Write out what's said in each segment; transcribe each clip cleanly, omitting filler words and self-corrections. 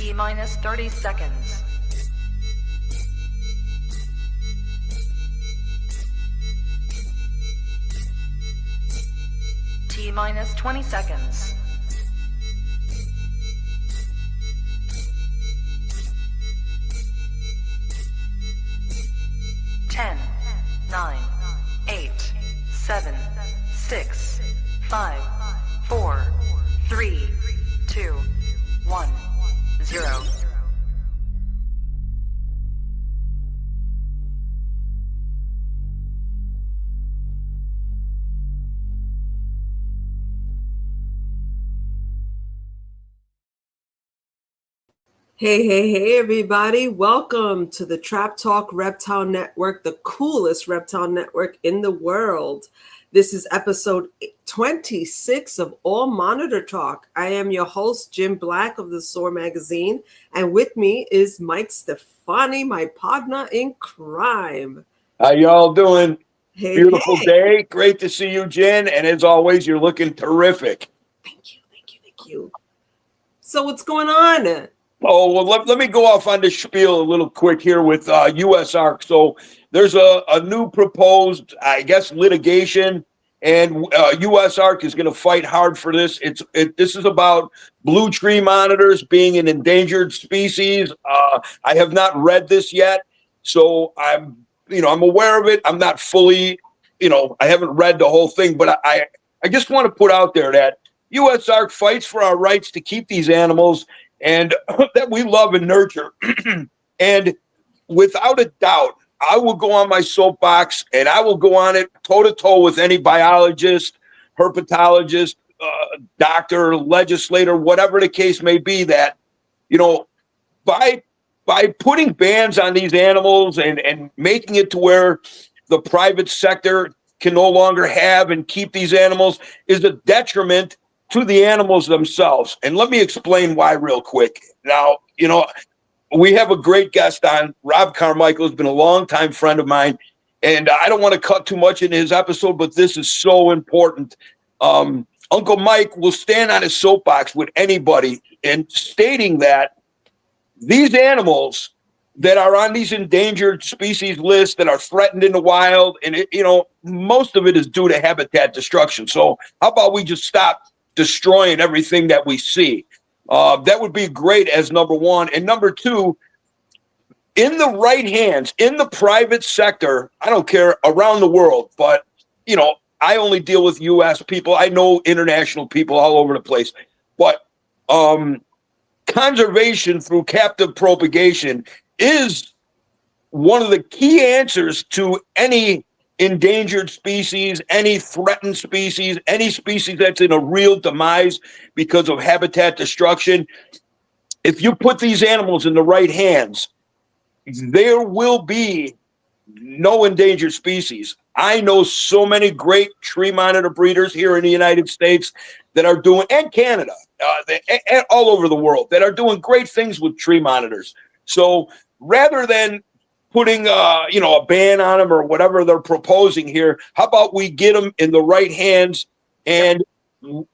T minus 30 seconds. T minus 20 seconds. 10, 9, 8, 7, 6, 5, 4, 3, 2, 1, 0. Hey, everybody. Welcome to the Trap Talk Reptile Network, the coolest reptile network in the world. This is episode 26 of All Monitor Talk. I am your host, Jim Black of the SOAR magazine, and with me is Mike Stefani, my partner in crime. How y'all doing? Hey, Beautiful day. Great to see you, Jen. And as always, you're looking terrific. Thank you. So what's going on? Oh, well, let me go off on the spiel a little quick here with USARK. So there's a new proposed, I guess, litigation, and USARK is going to fight hard for this. This is about blue tree monitors being an endangered species. I have not read this yet, so I'm aware of it. I'm not fully, I haven't read the whole thing, but I just want to put out there that USARK fights for our rights to keep these animals and that we love and nurture. And without a doubt, I will go on my soapbox and I will go on it toe-to-toe with any biologist, herpetologist, doctor, legislator, whatever the case may be, that, by putting bans on these animals and making it to where the private sector can no longer have and keep these animals is a detriment to the animals themselves. And let me explain why real quick. Now, we have a great guest on. Rob Carmichael has been a longtime friend of mine, and I don't want to cut too much into his episode, but this is so important. Uncle Mike will stand on his soapbox with anybody and stating that these animals that are on these endangered species lists that are threatened in the wild, and most of it is due to habitat destruction. So how about we just stop destroying everything that we see? That would be great as number one. And number two, in the right hands, in the private sector, I don't care, around the world, but, I only deal with U.S. people. I know international people all over the place. But conservation through captive propagation is one of the key answers to any endangered species, any threatened species, any species that's in a real demise because of habitat destruction. If you put these animals in the right hands, there will be no endangered species. I know so many great tree monitor breeders here in the United States that are doing, and Canada, all over the world, that are doing great things with tree monitors. So rather than putting a ban on them or whatever they're proposing here, how about we get them in the right hands and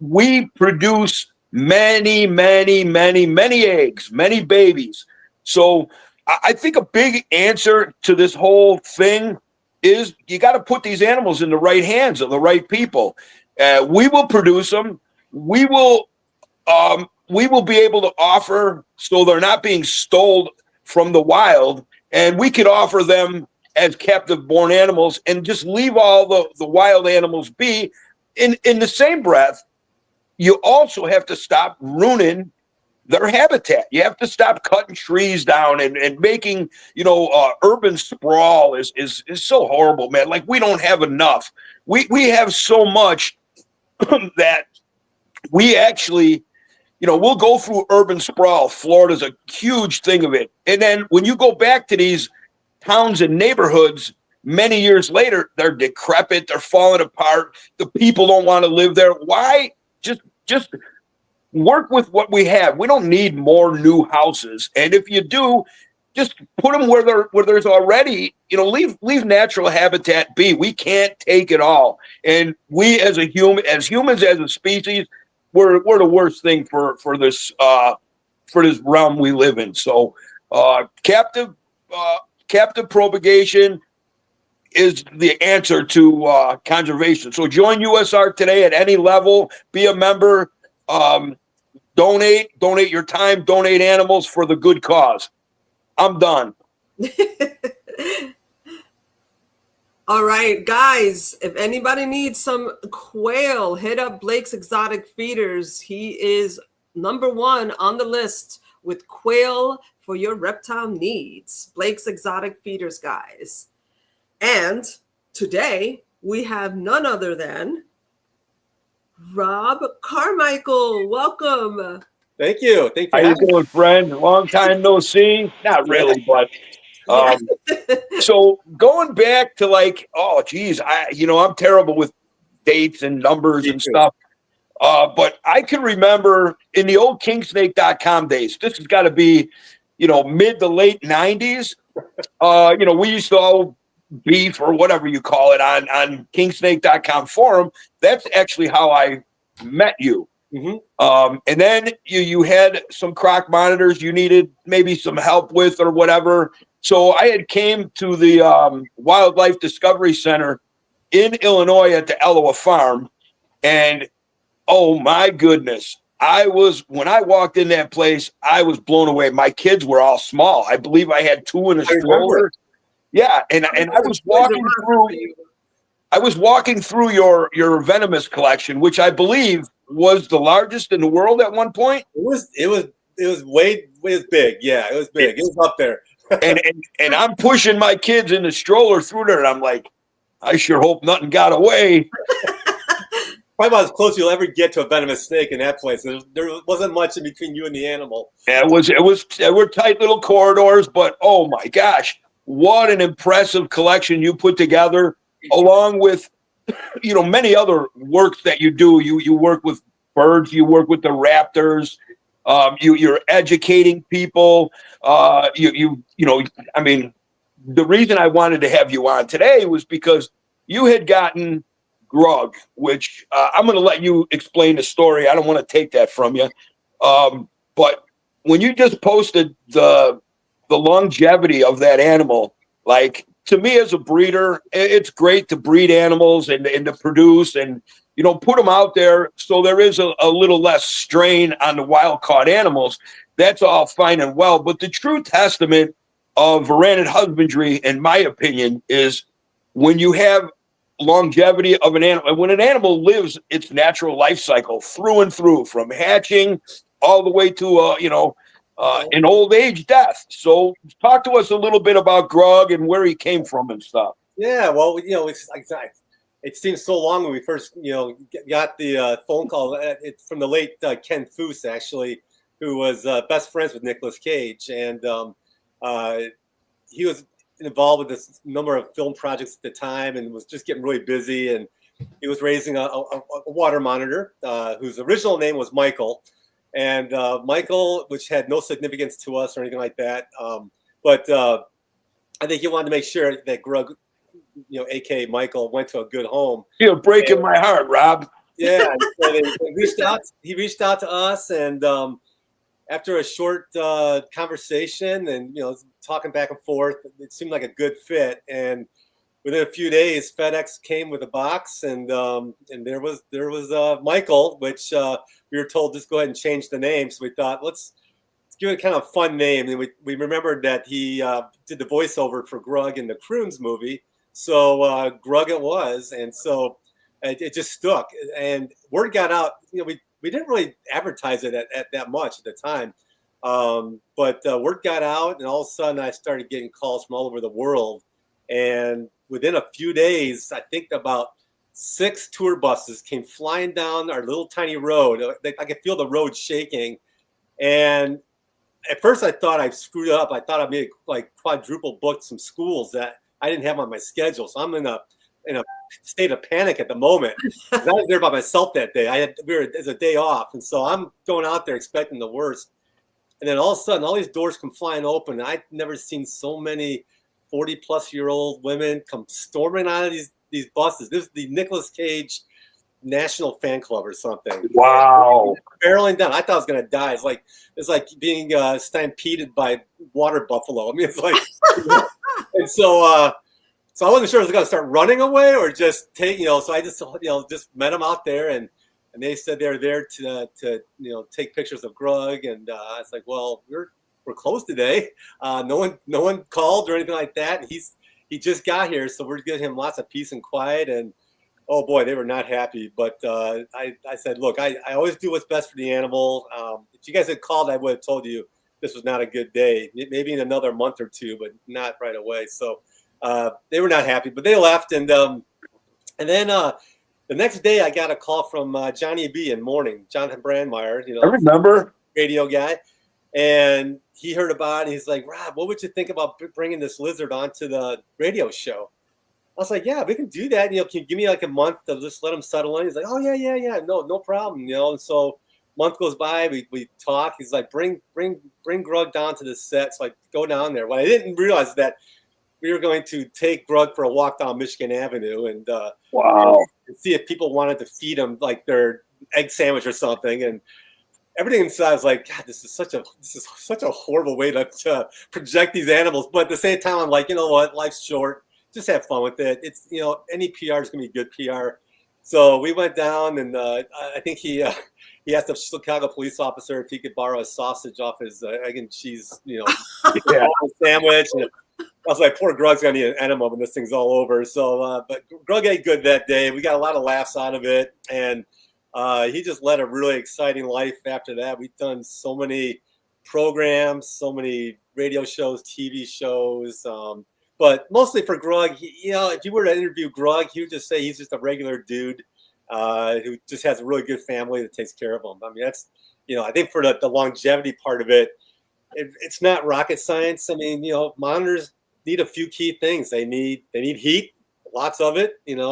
we produce many eggs, many babies. So I think a big answer to this whole thing is you got to put these animals in the right hands of the right people. We will produce them. We will be able to offer, so they're not being stolen from the wild, and we could offer them as captive-born animals and just leave all the wild animals be. In the same breath, you also have to stop ruining their habitat. You have to stop cutting trees down and making, urban sprawl is so horrible, man. Like, we don't have enough. We have so much that we actually, we'll go through urban sprawl. Florida's a huge thing of it. And then when you go back to these towns and neighborhoods many years later, they're decrepit, they're falling apart. The people don't want to live there. Why? Just work with what we have. We don't need more new houses. And if you do, just put them where there's already, leave natural habitat be. We can't take it all. And we as humans, as a species, we're the worst thing for this for this realm we live in. So captive propagation is the answer to conservation. So join USR today at any level. Be a member. Donate your time. Donate animals for the good cause. I'm done. All right, guys, if anybody needs some quail, hit up Blake's Exotic Feeders. He is #1 on the list with quail for your reptile needs. Blake's Exotic Feeders, guys. And today we have none other than Rob Carmichael. Welcome. Thank you. How you doing, friend? Long time no see. Not really, but so going back to like, oh geez, I'm terrible with dates and numbers and stuff. But I can remember in the old kingsnake.com days, this has got to be, mid to late 90s. We used to all beef or whatever you call it on kingsnake.com forum. That's actually how I met you. Mm-hmm. And then you had some croc monitors you needed maybe some help with or whatever. So I had came to the Wildlife Discovery Center in Illinois at the Eloa Farm, and oh my goodness, when I walked in that place, I was blown away. My kids were all small. I believe I had 2 in a stroller. Yeah, and I was walking through your Venomous collection, which I believe was the largest in the world at one point. It was big. Yeah, it was big. It was up there. and I'm pushing my kids in the stroller through there, and I'm like, I sure hope nothing got away. Probably about as close you'll ever get to a venomous snake in that place. There wasn't much in between you and the animal. Yeah, it were tight little corridors, but oh my gosh, what an impressive collection you put together, along with many other works that you do. You work with birds, you work with the raptors. You're educating people. I mean, the reason I wanted to have you on today was because you had gotten grug, which I'm going to let you explain the story. I don't want to take that from you. But when you just posted the longevity of that animal, like, to me as a breeder, it's great to breed animals and to produce and put them out there so there is a little less strain on the wild-caught animals. That's all fine and well. But the true testament of veranded husbandry, in my opinion, is when you have longevity of an animal. When an animal lives its natural life cycle through and through, from hatching all the way to, an old age death. So talk to us a little bit about grug and where he came from and stuff. Yeah, well, it seems so long when we first, got the phone call. It's from the late Ken Foose, actually, who was best friends with Nicolas Cage. And he was involved with this number of film projects at the time and was just getting really busy. And he was raising a water monitor whose original name was Michael. And Michael, which had no significance to us or anything like that. But I think he wanted to make sure that grug, a.k.a. Michael, went to a good home. You're breaking my heart, Rob. Yeah, so he reached out to us, and after a short conversation and talking back and forth, it seemed like a good fit. And within a few days, FedEx came with a box, and there was Michael, which we were told just go ahead and change the name. So we thought let's give it kind of a fun name, and we remembered that he did the voiceover for Grug in the Croons movie. So Grug it was, and so it just stuck. And word got out. We didn't really advertise it at that much at the time, but word got out, and all of a sudden I started getting calls from all over the world. And within a few days, I think about 6 tour buses came flying down our little tiny road. I could feel the road shaking, and at first I thought I screwed up. I thought I made quadruple booked some schools that I didn't have on my schedule. So I'm in a state of panic at the moment. I was there by myself that day. It's a day off, and so I'm going out there expecting the worst. And then all of a sudden, all these doors come flying open. I've never seen so many 40-plus-year-old women come storming out of these buses. This is the Nicolas Cage national fan club or something. Wow. Barreling down. I thought I was gonna die. It's like being stampeded by water buffalo. I mean, it's like, and so so I wasn't sure if I was gonna start running away or just take, So I just just met them out there, and they said they were there to take pictures of Grug, and I was like, well, we're closed today. No one called or anything like that. And he just got here, so we're giving him lots of peace and quiet. And oh boy, they were not happy. But I said, look, I always do what's best for the animal. If you guys had called, I would have told you this was not a good day. Maybe in another month or two, but not right away. So they were not happy, but they left. And then the next day, I got a call from Johnny B in Morning, Jonathan Brandmeier, I remember. Radio guy. And he heard about it. And he's like, Rob, what would you think about bringing this lizard onto the radio show? I was like, yeah, we can do that. Can you give me like a month to just let him settle in? He's like, oh, yeah. No problem. And so month goes by, we talk. He's like, bring Grug down to the set. So I go down there. Well, I didn't realize that we were going to take Grug for a walk down Michigan Avenue and see if people wanted to feed him like their egg sandwich or something. And everything inside was like, God, this is such a horrible way to project these animals. But at the same time, I'm like, you know what? Life's short. Just have fun with it. It's, any PR is going to be good PR. So we went down, and I think he asked a Chicago police officer if he could borrow a sausage off his egg and cheese, sandwich. And I was like, poor Grug's going to need an enema when this thing's all over. So, but Grug ate good that day. We got a lot of laughs out of it. And he just led a really exciting life after that. We've done so many programs, so many radio shows, TV shows, but mostly for Grug, if you were to interview Grug, he would just say he's just a regular dude who just has a really good family that takes care of him. I mean, that's, I think for the longevity part of it, it's not rocket science. I mean, monitors need a few key things. They need heat, lots of it. They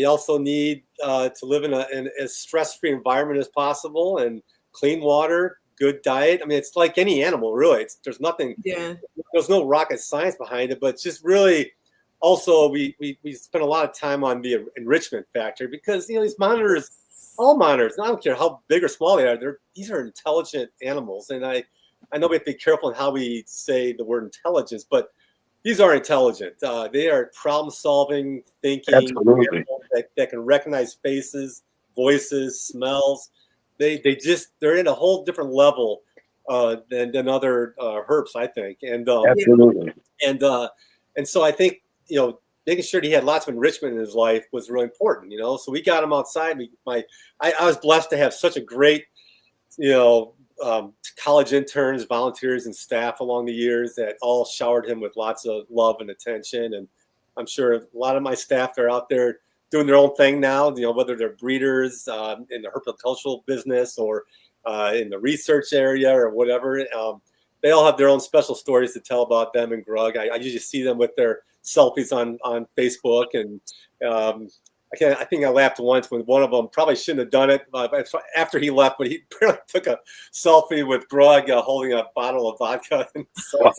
also need to live in a stress-free environment as possible, and clean water, good diet. I mean, it's like any animal, really. There's nothing. Yeah. There's no rocket science behind it, but it's just really. Also, we spend a lot of time on the enrichment factor because these monitors, all monitors, I don't care how big or small they are. These are intelligent animals, and I know we have to be careful in how we say the word intelligence, but these are intelligent. They are problem-solving, thinking animals that can recognize faces, voices, smells. They're in a whole different level than other herps, I think. And absolutely. And so I think making sure that he had lots of enrichment in his life was really important. So we got him outside. I was blessed to have such a great college interns, volunteers, and staff along the years that all showered him with lots of love and attention. And I'm sure a lot of my staff are out there doing their own thing now, whether they're breeders in the herpetocultural business or in the research area or whatever. They all have their own special stories to tell about them and Grug. I usually see them with their selfies on Facebook. And I think I laughed once when one of them probably shouldn't have done it after he left, but he took a selfie with Grug holding a bottle of vodka. And so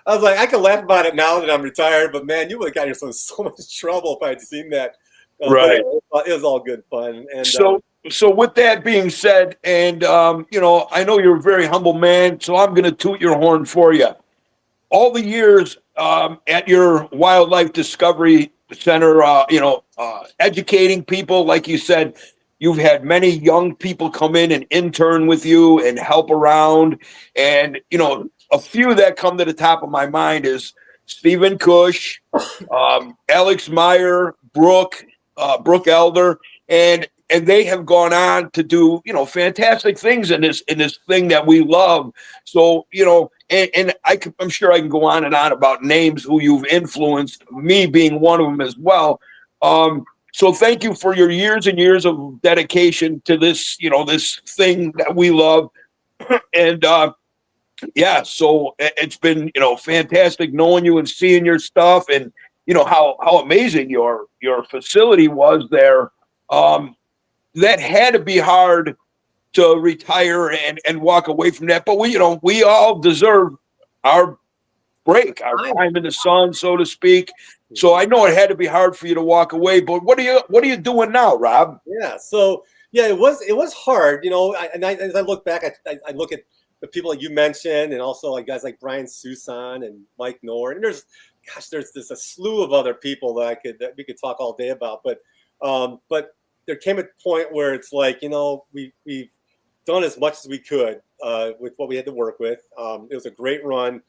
I was like, I can laugh about it now that I'm retired, but man, you would have gotten yourself in so much trouble if I'd seen that. Right. It was all good fun. And so with that being said, and I know you're a very humble man, so I'm going to toot your horn for you. All the years at your Wildlife Discovery Center, educating people, like you said, you've had many young people come in and intern with you and help around. And, a few that come to the top of my mind is Stephen Cush, Alex Meyer, Brooke Elder, and they have gone on to do, fantastic things in this thing that we love. So, and I'm sure I can go on and on about names who you've influenced, me being one of them as well. So thank you for your years and years of dedication to this, this thing that we love. And, so it's been, fantastic knowing you and seeing your stuff and, how amazing your facility was there. That had to be hard to retire and walk away from that. But we all deserve our break, our time in the sun, so to speak. So I know it had to be hard for you to walk away, but what are you doing now, Rob? Yeah. So yeah, it was hard, as I look back, I look at the people that you mentioned, and also like guys like Brian Susan and Mike Nord, and there's a slew of other people that we could talk all day about, but there came a point where it's like, we've done as much as we could with what we had to work with. It was a great run.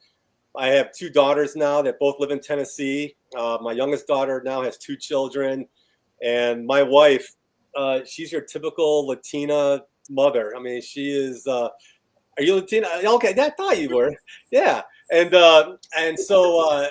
I have 2 daughters now that both live in Tennessee. My youngest daughter now has 2 children, and my wife, she's your typical Latina mother. I mean, she is. Are you Latina? Okay, I thought you were. Yeah, and so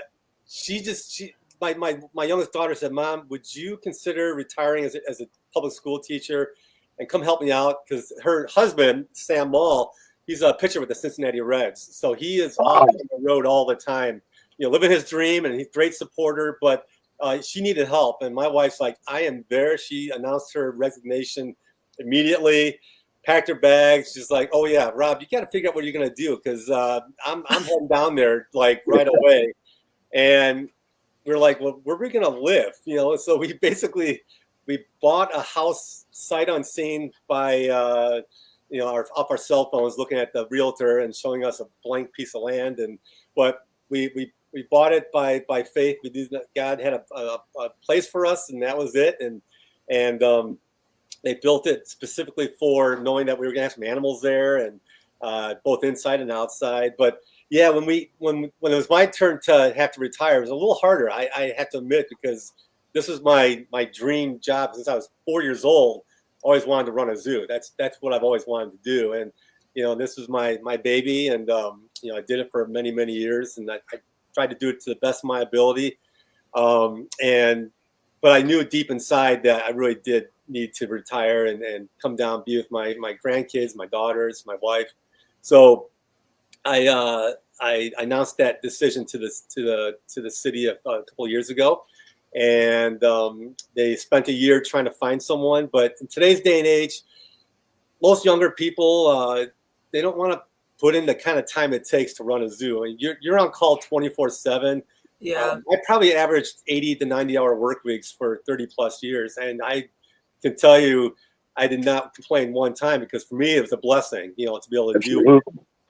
my youngest daughter said, "Mom, would you consider retiring as a public school teacher and come help me out?" Because her husband, Sam Mall, he's a pitcher with the Cincinnati Reds, so he is on the road all the time, living his dream, and he's a great supporter. But she needed help, and my wife's like, "I am there." She announced her resignation immediately, packed her bags. She's like, "Oh yeah, Rob, you got to figure out what you're gonna do, because I'm heading down there like right away." And we're like, "Well, where are we gonna live?" So we bought a house sight unseen by off our cell phones, looking at the realtor and showing us a blank piece of land. But we bought it by faith. We did. God had a place for us, and that was it. And they built it specifically for knowing that we were gonna have some animals there, and both inside and outside. But yeah, when it was my turn to have to retire, it was a little harder. I have to admit, because this was my dream job since I was 4 years old. Always wanted to run a zoo. That's what I've always wanted to do. And this was my baby, and I did it for many, many years, and I tried to do it to the best of my ability. But I knew deep inside that I really did need to retire and come down, be with my grandkids, my daughters, my wife. So I announced that decision to the city a couple of years ago, and they spent a year trying to find someone. But in today's day and age, most younger people, they don't want to put in the kind of time it takes to run a zoo. I mean, you're on call 24/7. Yeah. I probably averaged 80 to 90-hour work weeks for 30 plus years, and I can tell you, I did not complain one time, because for me it was a blessing, to be able to do.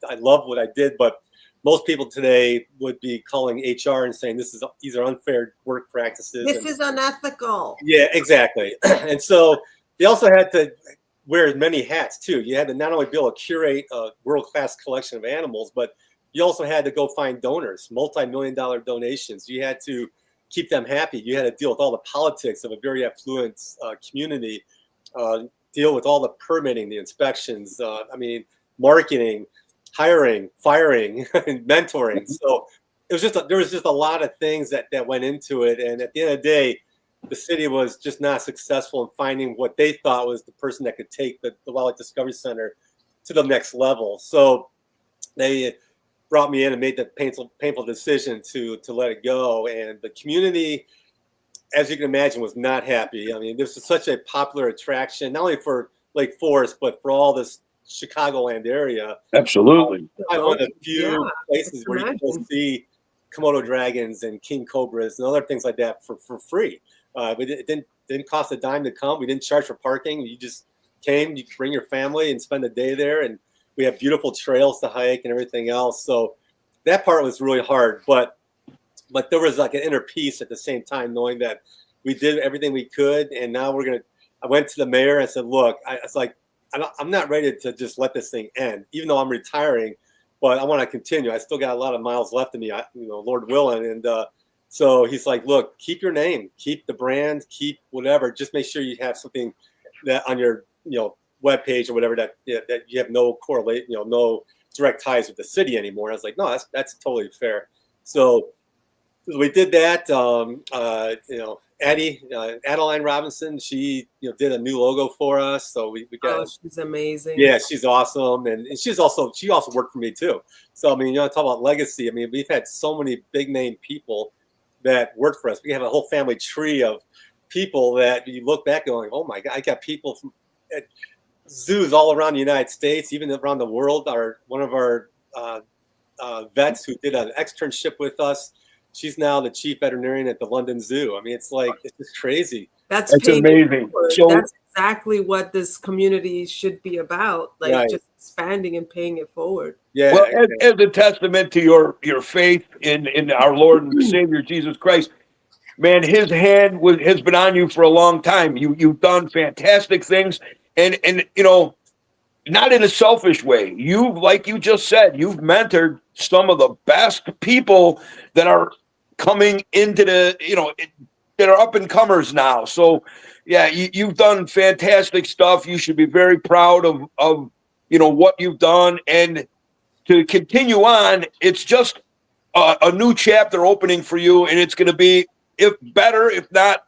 I love what I did, but most people today would be calling HR and saying these are unfair work practices. This is unethical. Yeah, exactly. And so they also had to wear many hats too. You had to not only be able to curate a world-class collection of animals, but you also had to go find donors, multi-million-dollar donations. You had to keep them happy. You had to deal with all the politics of a very affluent community, deal with all the permitting, the inspections, marketing, hiring, firing, and mentoring. So there was just a lot of things that went into it. And at the end of the day, the city was just not successful in finding what they thought was the person that could take the Wildlife Discovery Center to the next level. So they brought me in and made the painful decision to let it go. And the community, as you can imagine, was not happy. I mean, this is such a popular attraction, not only for Lake Forest, but for all this Chicagoland area. Absolutely. One of the few places where you can see Komodo dragons and king cobras and other things like that for free. It didn't cost a dime to come. We didn't charge for parking. You just came, you bring your family and spend a day there, and we have beautiful trails to hike and everything else. So that part was really hard, but there was like an inner peace at the same time, knowing that we did everything we could. And now I went to the mayor and said, look, I'm not ready to just let this thing end, even though I'm retiring, but I want to continue. I still got a lot of miles left in me, Lord willing. And so he's like, look, keep your name, keep the brand, keep whatever. Just make sure you have something that on your, webpage or whatever that you have no correlate, no direct ties with the city anymore. I was like, no, that's totally fair. So we did that. Adeline Robinson, she did a new logo for us. So we got. Oh, she's amazing. Yeah, she's awesome, and she also worked for me too. So I mean, talk about legacy. I mean, we've had so many big name people that worked for us. We have a whole family tree of people that you look back going, oh my God, I got people from zoos all around the United States, even around the world. One of our vets who did an externship with us. She's now the chief veterinarian at the London Zoo. I mean, it's just crazy. That's amazing. So that's exactly what this community should be about, like just expanding and paying it forward. Yeah. Well, as a testament to your faith in our Lord and Savior Jesus Christ, man, his hand has been on you for a long time. You've done fantastic things, and not in a selfish way. Like you just said, you've mentored some of the best people that are coming into that are up and comers now. So yeah, you've done fantastic stuff. You should be very proud of what you've done, and to continue on, it's just a new chapter opening for you, and it's going to be, if not,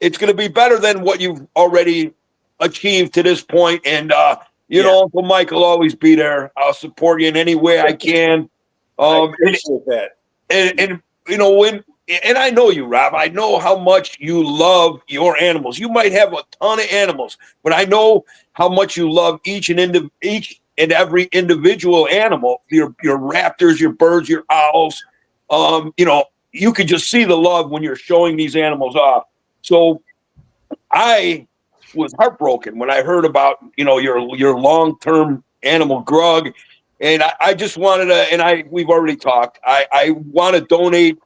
it's going to be better than what you've already achieved to this point. And Uncle Mike will always be there. I'll support you in any way I can. I appreciate that. And I know you, Rob. I know how much you love your animals. You might have a ton of animals, but I know how much you love each and every individual animal. Your raptors, your birds, your owls. You could just see the love when you're showing these animals off. So I was heartbroken when I heard about your long-term animal grug, and I just wanted to, and we've already talked. I want to donate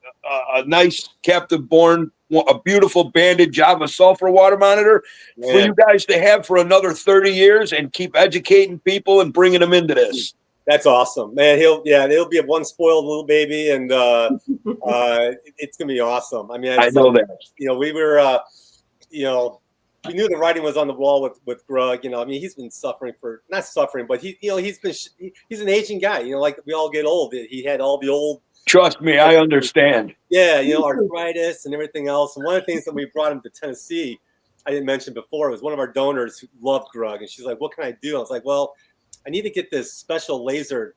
a nice captive born, a beautiful banded Java sulfur water monitor for you guys to have for another 30 years and keep educating people and bringing them into this. That's awesome, man. He'll be a one spoiled little baby, and it's gonna be awesome. I mean, I know that. We were, we knew the writing was on the wall with Grug. I mean, he's been suffering not suffering, but he's an aging guy. Like we all get old. He had all the old. Trust me, I understand. Yeah, arthritis and everything else. And one of the things that we brought him to Tennessee, I didn't mention before, was one of our donors who loved Grug, and she's like, "What can I do?" I was like, "Well, I need to get this special laser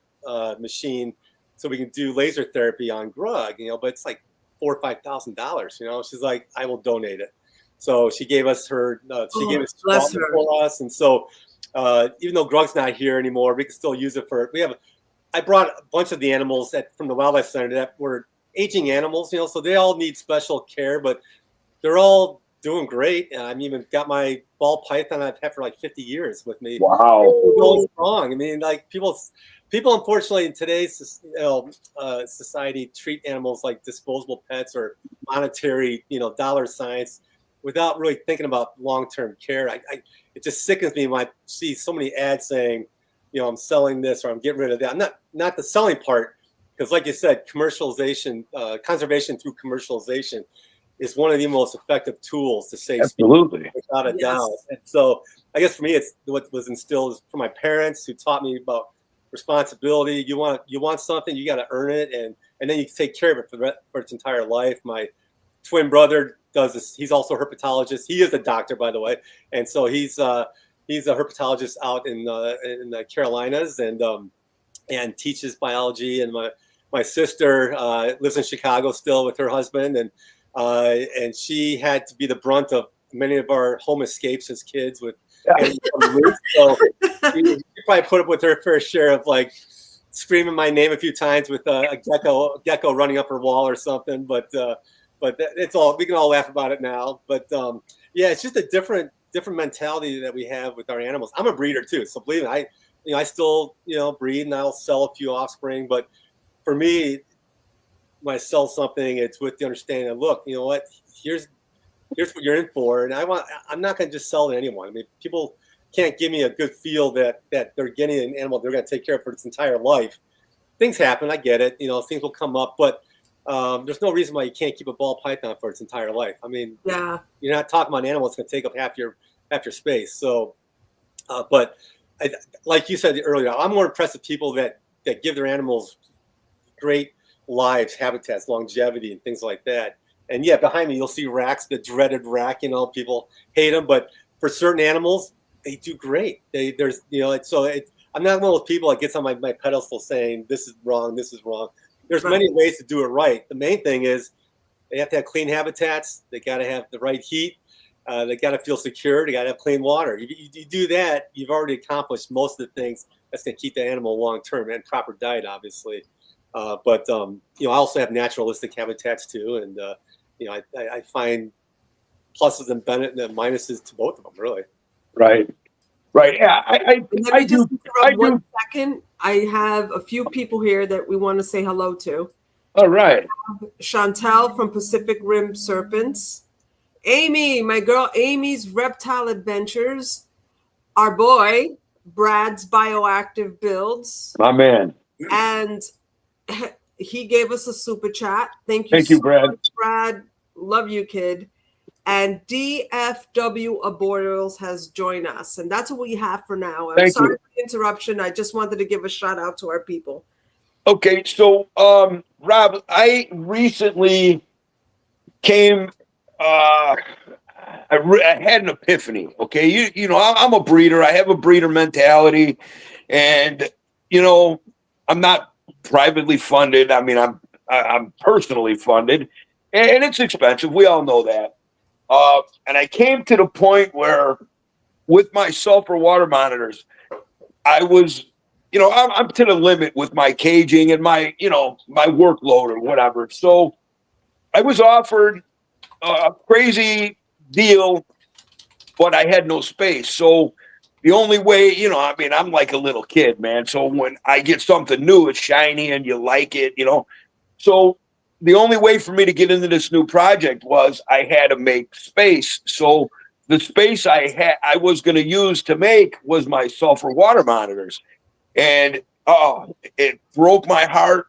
machine so we can do laser therapy on Grug, but it's like $4,000 or $5,000. She's like, "I will donate it." So she gave us her. She gave us for us, and so even though Grug's not here anymore, we can still use it for. I brought a bunch of the animals from the wildlife center that were aging animals, so they all need special care, but they're all doing great. I mean, even got my ball python I've had for like 50 years with me. Wow. Going strong. I mean, like people unfortunately in today's society treat animals like disposable pets or monetary, dollar signs without really thinking about long-term care. It just sickens me when I see so many ads saying, I'm selling this or I'm getting rid of that. Not the selling part, because like you said, commercialization, conservation through commercialization is one of the most effective tools to save species, without a doubt. And so I guess for me, it's what was instilled from my parents, who taught me about responsibility. You want something, you got to earn it, and then you take care of it for its entire life. My twin brother does this. He's also a herpetologist. He is a doctor, by the way, and so he's a herpetologist out in the Carolinas, and teaches biology. And my sister lives in Chicago still with her husband, and she had to be the brunt of many of our home escapes as kids with so she probably put up with her fair share of like screaming my name a few times with a gecko running up her wall or something. But it's all, we can all laugh about it now. But it's just a different mentality that we have with our animals. I'm a breeder too, so believe me, I still breed, and I'll sell a few offspring. But for me, when I sell something, it's with the understanding that, look, you know what, here's what you're in for, and I'm not going to just sell to anyone. I mean, people can't give me a good feel that they're getting an animal they're going to take care of for its entire life. Things happen, I get it. Things will come up, but there's no reason why you can't keep a ball python for its entire life. I mean, you're not talking about an animal that's going to take up half your space. So, but like you said earlier, I'm more impressed with people that give their animals great lives, habitats, longevity, and things like that. And behind me, you'll see racks, the dreaded rack. People hate them, but for certain animals, they do great. I'm not one of those people that gets on my pedestal saying this is wrong, this is wrong. There's many ways to do it right. The main thing is they have to have clean habitats. They got to have the right heat. They got to feel secure. They got to have clean water. You do that, you've already accomplished most of the things that's going to keep the animal long term, and proper diet, obviously. But I also have naturalistic habitats too, and I find pluses and minuses to both of them, really. Right. Yeah, And let me just I interrupt do. 1 second. I have a few people here that we want to say hello to. All right. Chantel from Pacific Rim Serpents. Amy, my girl Amy's Reptile Adventures. Our boy, Brad's Bioactive Builds. My man. And he gave us a super chat. Thank you, so Brad. much, Brad. Love you, kid. And DFW Abortals has joined us. And that's what we have for now. I'm sorry for the interruption. I just wanted to give a shout out to our people. Okay, so Rob, I recently came I had an epiphany. Okay, you know, I'm a breeder. I have a breeder mentality, and I'm not privately funded. I mean, I'm personally funded, and it's expensive. We all know that. And I came to the point where, with my sulfur water monitors, I was, I'm to the limit with my caging and my workload or whatever. So I was offered a crazy deal, but I had no space. So the only way, I'm like a little kid, man. So when I get something new, it's shiny and you like it, So the only way for me to get into this new project was I had to make space. So the space I was going to use to make was my sulfur water monitors. And it broke my heart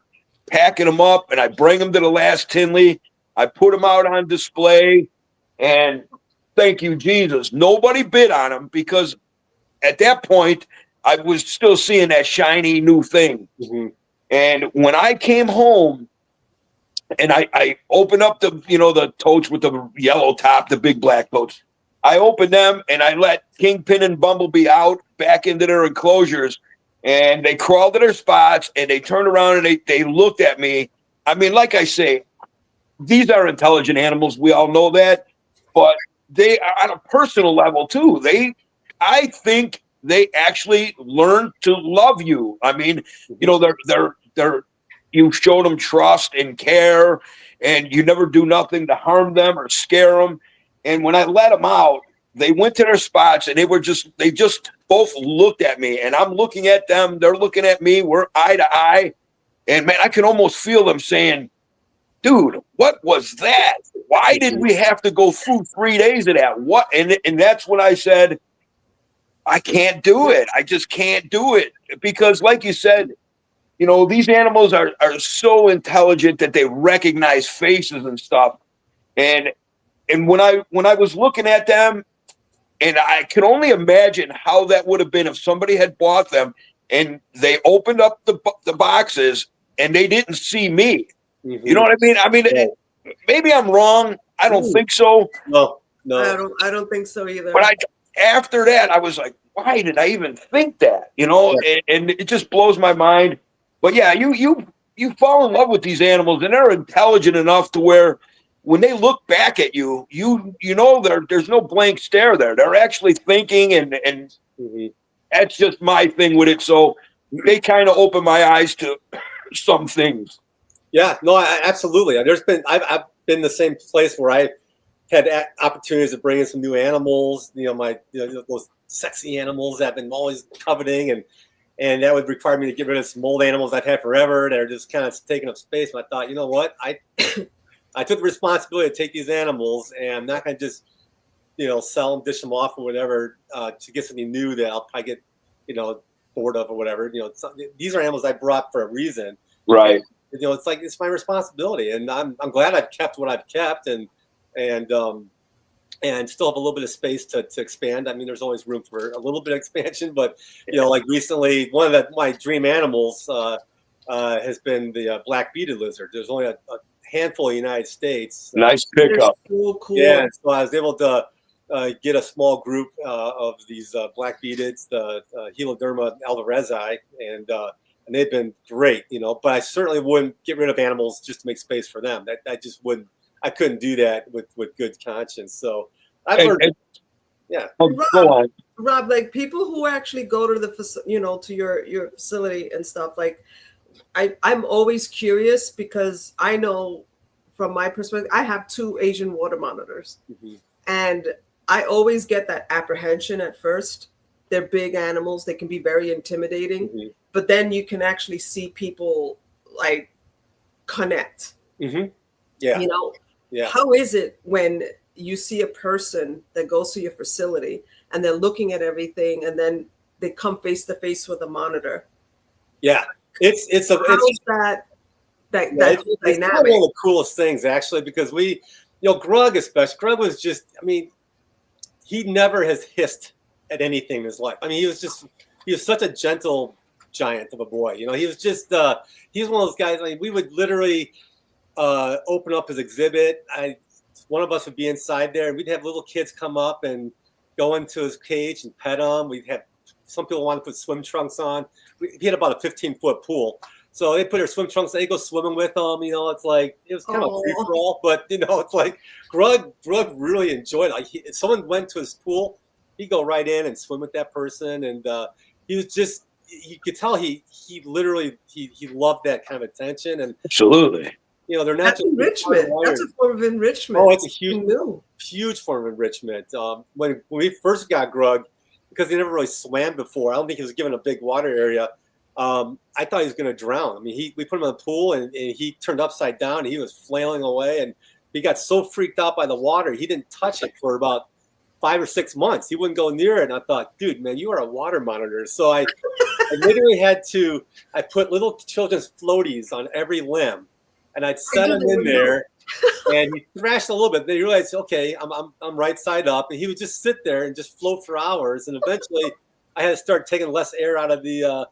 packing them up, and I bring them to the last Tinley. I put them out on display, and thank you, Jesus. Nobody bid on them because at that point I was still seeing that shiny new thing. Mm-hmm. And when I came home and I opened up the totes with the yellow top, the big black totes, I opened them and I let Kingpin and Bumblebee out back into their enclosures, and they crawled to their spots and they turned around and they looked at me. I mean, like I say, these are intelligent animals. We all know that, but they are on a personal level too. I think they actually learn to love you. I mean, they're you showed them trust and care, and you never do nothing to harm them or scare them. And when I let them out, they went to their spots and they just both looked at me, and I'm looking at them. They're looking at me. We're eye to eye. And man, I can almost feel them saying, dude, what was that? Why did we have to go through 3 days of that? What? And that's when I said, I can't do it. I just can't do it. Because like you said, these animals are so intelligent that they recognize faces and stuff. And when I was looking at them, and I can only imagine how that would have been if somebody had bought them and they opened up the boxes and they didn't see me. Mm-hmm. You know what I mean? I mean, maybe I'm wrong. I don't think so. No. I don't think so either. But after that, I was like, why did I even think that? And it just blows my mind. But yeah, you fall in love with these animals, and they're intelligent enough to where when they look back at you, there's no blank stare there. They're actually thinking, and mm-hmm. That's just my thing with it. So they kind of open my eyes to some things. Yeah, no, absolutely. I've been in the same place where I had opportunities to bring in some new animals. Those sexy animals that I've been always coveting, and that would require me to get rid of some old animals I've had forever that are just kind of taking up space. And I thought, you know what, I took the responsibility to take these animals, and I'm not going to just sell them, dish them off, or whatever to get something new that I'll probably get bored of or whatever. These are animals I brought for a reason, right? And, it's like it's my responsibility, and I'm glad I've kept what I've kept, and still have a little bit of space to expand. I mean, there's always room for a little bit of expansion, but like recently, one of my dream animals has been the black beaded lizard. There's only a handful in the United States. Nice pickup. Cool. Yeah, so I was able to get a small group of these black beadeds, the Heloderma alvarezi, and they've been great, but I certainly wouldn't get rid of animals just to make space for them. I just wouldn't. I couldn't do that with good conscience. So I've learned. Yeah. Rob, like people who actually go to the to your facility and stuff, like I'm always curious because I know from my perspective, I have 2 Asian water monitors, and I always get that apprehension at first. They're big animals. They can be very intimidating, but then you can actually see people like connect. Yeah. You know, how is it when you see a person that goes to your facility and they're looking at everything and then they come face to face with a monitor? Yeah. It's that dynamic. It's one of the coolest things, actually, because we, you know, Grug especially, Grug was just, I mean, he never has hissed at anything in his life. I mean, he was such a gentle giant of a boy. You know, he was just, he was one of those guys, I mean, we would literally open up his exhibit. One of us would be inside there, and we'd have little kids come up and go into his cage and pet him. We'd have some people want to put swim trunks on. He had about a 15-foot pool. So they put their swim trunks, they go swimming with them. You know, it's like, it was kind of free for all, but you know, it's like Grug really enjoyed it. Like if someone went to his pool, he'd go right in and swim with that person. And he was just, you could tell he literally loved that kind of attention. And absolutely, you know, they're not just enrichment. That's a form of enrichment. Oh, it's a huge form of enrichment. When we first got Grug, because he never really swam before, I don't think he was given a big water area. I thought he was going to drown. I mean, we put him in the pool and he turned upside down and he was flailing away, and he got so freaked out by the water, he didn't touch it for about 5 or 6 months. He wouldn't go near it. And I thought, dude, man, you are a water monitor. So I literally I put little children's floaties on every limb, and I'd set him in there, and he thrashed a little bit. Then he realized, okay, I'm right side up, and he would just sit there and just float for hours. And eventually, I had to start taking less air out of the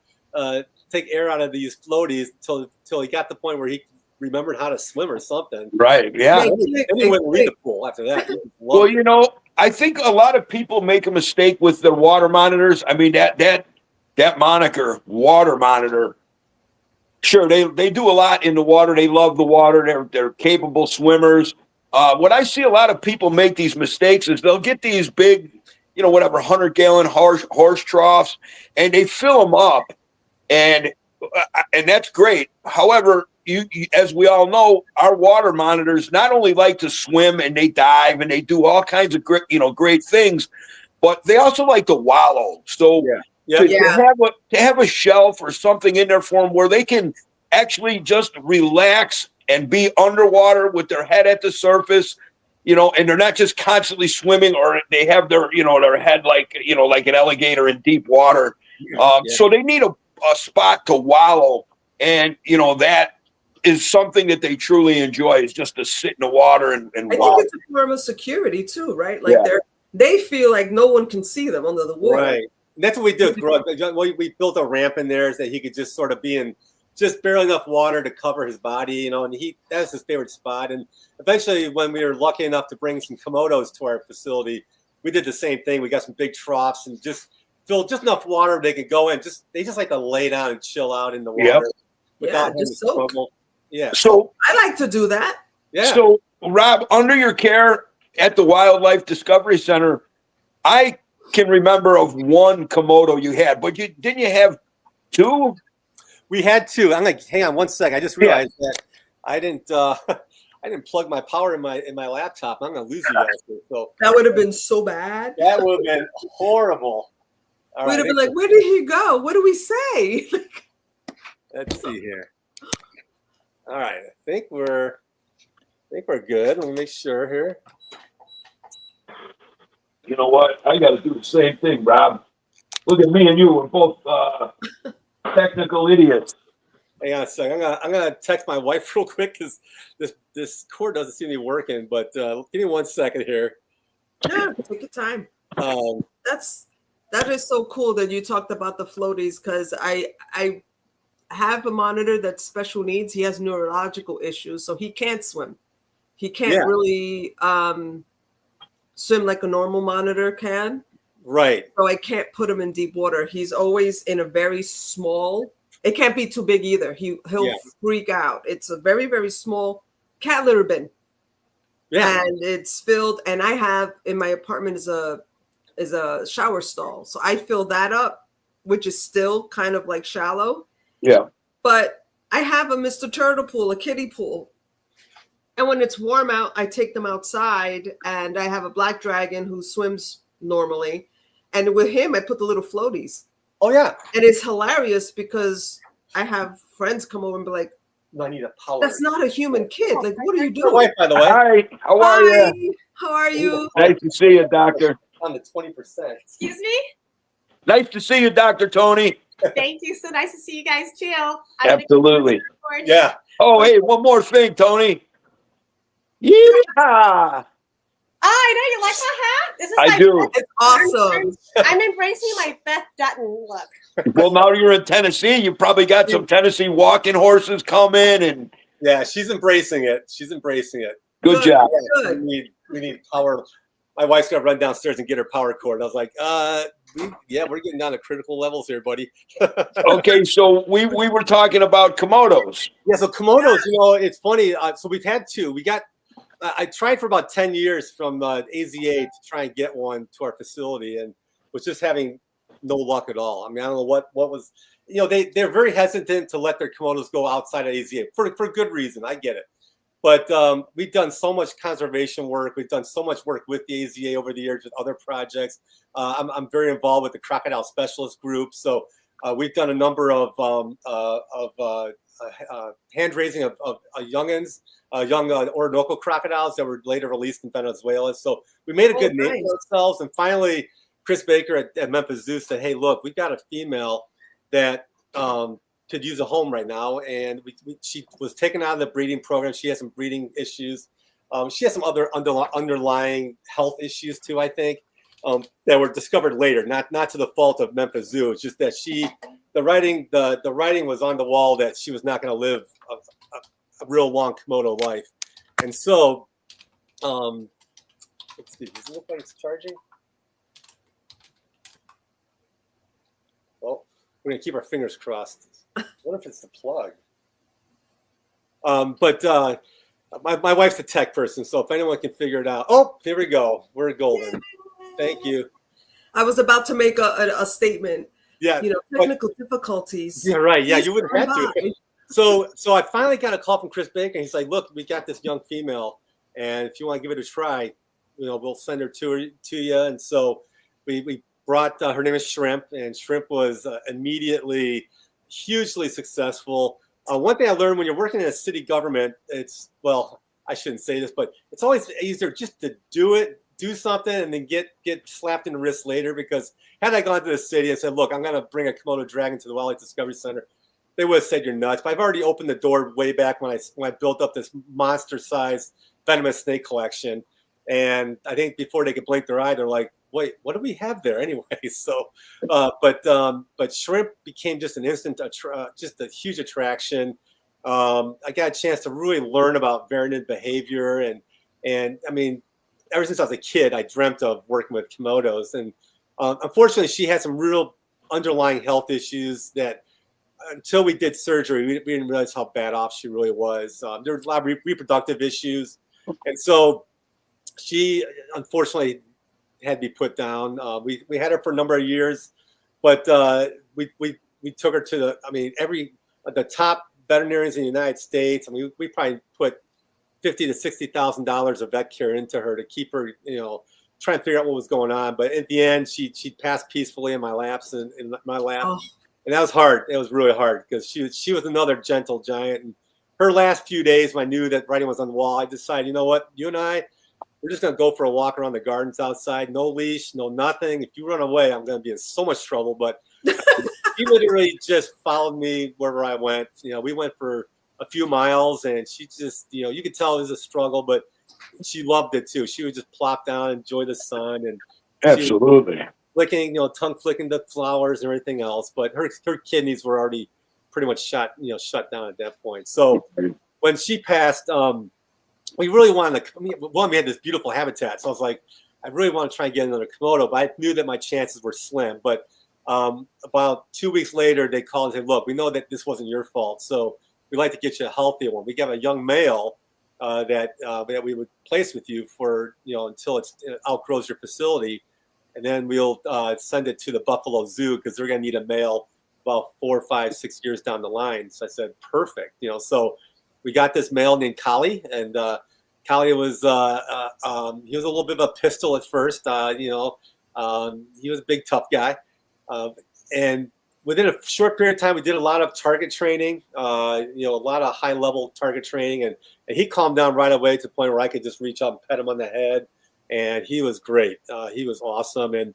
these floaties till he got to the point where he remembered how to swim or something. Right. Yeah. And he went and leave the pool after that. Well, you know, I think a lot of people make a mistake with their water monitors. I mean, that moniker, water monitor. Sure, they do a lot in the water. They love the water. They're capable swimmers. What I see a lot of people make these mistakes is they'll get these big, you know, whatever, 100-gallon horse troughs, and they fill them up, and that's great. However, you, as we all know, our water monitors not only like to swim and they dive and they do all kinds of great things, but they also like to wallow. So to have a shelf or something in there for them where they can actually just relax and be underwater with their head at the surface, you know, and they're not just constantly swimming, or they have their head like an alligator in deep water. So they need a spot to wallow, and you know, that is something that they truly enjoy, is just to sit in the water and wallow. I think it's a form of security too, right? Like they feel like no one can see them under the water. Right. And that's what we did with Grug. We built a ramp in there so that he could just sort of be in just barely enough water to cover his body, you know, and that was his favorite spot. And eventually, when we were lucky enough to bring some Komodos to our facility, we did the same thing. We got some big troughs and just filled just enough water they could go in. They just like to lay down and chill out in the water without just trouble. Yeah. So I like to do that. Yeah. So Rob, under your care at the Wildlife Discovery Center, I can remember of one Komodo you had, but didn't you have two? We had two. I'm like, hang on one sec. I just realized that I didn't plug my power in my laptop. I'm gonna lose you guys. So that would have been so bad. That would have been horrible. We'd have been like, where did he go? What do we say? Let's see here. All right, I think we're good. Let me make sure here. You know what? I got to do the same thing, Rob. Look at me and you. We're both technical idiots. Hang on a second. I'm gonna text my wife real quick because this cord doesn't seem to be working. But give me 1 second here. Yeah, take your time. That is so cool that you talked about the floaties, because I have a monitor that's special needs. He has neurological issues, so he can't swim. He can't really swim like a normal monitor can. Right. So I can't put him in deep water. He's always in a very small. It can't be too big either. He'll freak out. It's a very, very small cat litter bin. Yeah. And it's filled. And I have in my apartment is a shower stall. So I fill that up, which is still kind of like shallow. Yeah. But I have a Mr. Turtle pool, a kiddie pool. And when it's warm out, I take them outside, and I have a black dragon who swims normally. And with him, I put the little floaties. Oh, yeah. And it's hilarious because I have friends come over and be like, I need a power. that's not a human kid. Like, what are you My wife, doing? by the way. Hi, how are Hi, you? how are you? Nice to see you, Doctor. On the 20%. Excuse me? Nice to see you, Dr. Tony. Thank you. So nice to see you guys too. Absolutely. Yeah. Oh, hey, one more thing, Tony. Yeah. Oh, I know you like my hat. This is I my do. It's awesome. I'm embracing my Beth Dutton look. Well, now you're in Tennessee. You probably got some Tennessee walking horses coming, and Yeah, she's embracing it. She's embracing it. good job. Yeah, Good. we need power. My wife's gonna run downstairs and get her power cord. I was like, we're getting down to critical levels here, buddy. Okay, so we were talking about Komodos. Yeah, so Komodos, you know, it's funny. So we've had two. I tried for about 10 years from AZA to try and get one to our facility, and was just having no luck at all. I mean, I don't know what was, you know, they're very hesitant to let their Komodos go outside of AZA for good reason. I get it. But we've done so much conservation work. We've done so much work with the AZA over the years with other projects. I'm very involved with the crocodile specialist group. So we've done a number of hand raising of youngins, young Orinoco crocodiles that were later released in Venezuela. So we made a good name for ourselves. And finally, Chris Baker at Memphis Zoo said, hey, look, we've got a female that could use a home right now. And she was taken out of the breeding program. She has some breeding issues. She has some other underlying health issues too, I think, that were discovered later, not to the fault of Memphis Zoo. It's just that the writing was on the wall that she was not going to live a real long Komodo life. And so, let's see, does it look like it's charging? Well, we're going to keep our fingers crossed. I wonder if it's the plug. But my wife's a tech person, so if anyone can figure it out. Oh, here we go. We're golden. Thank you. I was about to make a statement. Yeah. You know, technical difficulties. Yeah, right. Yeah, you wouldn't have to. So I finally got a call from Chris Baker. He's like, look, we got this young female, and if you want to give it a try, you know, we'll send her to you. And so we brought, her name is Shrimp, and Shrimp was immediately hugely successful. One thing I learned when you're working in a city government, well, I shouldn't say this, but it's always easier just to do something and then get slapped in the wrist later, because had I gone to the city and said, look, I'm going to bring a Komodo dragon to the Wildlife Discovery Center, they would have said you're nuts. But I've already opened the door way back when I built up this monster-sized venomous snake collection. And I think before they could blink their eye, they're like, wait, what do we have there anyway? So, but Shrimp became just an instant, just a huge attraction. I got a chance to really learn about variant behavior. And I mean, ever since I was a kid, I dreamt of working with Komodos. And unfortunately, she had some real underlying health issues that until we did surgery, we didn't realize how bad off she really was. There was a lot of reproductive issues. And so she, unfortunately, had to be put down. We had her for a number of years, but we took her to the top veterinarians in the United States. I mean, we probably put $50,000 to $60,000 of vet care into her to keep her, you know, trying to figure out what was going on. But at the end, she passed peacefully in my laps and in my lap. Oh. And that was hard. It was really hard because she was another gentle giant. And her last few days, when I knew that writing was on the wall, I decided, you know what, you and I, we're just going to go for a walk around the gardens outside. No leash, no nothing. If you run away, I'm going to be in so much trouble. But she literally just followed me wherever I went. You know, we went for a few miles, and she just, you know, you could tell it was a struggle, but she loved it too. She would just plop down, enjoy the sun, and absolutely flicking, you know, tongue flicking the flowers and everything else. But her kidneys were already pretty much shut down at that point. So when she passed, we really wanted to. We had this beautiful habitat, so I was like, I really want to try and get another Komodo, but I knew that my chances were slim. But about 2 weeks later, they called and said, look, we know that this wasn't your fault, so we'd like to get you a healthier one. We got a young male that we would place with you for, you know, until it outgrows your facility, and then we'll send it to the Buffalo Zoo because they're going to need a male about 4, 5, 6 years down the line. So I said, perfect. So we got this male named Kali, and Kali was he was a little bit of a pistol at first. He was a big tough guy, and within a short period of time, we did a lot of target training. A lot of high level target training, and he calmed down right away to the point where I could just reach out and pet him on the head, and he was great. He was awesome, and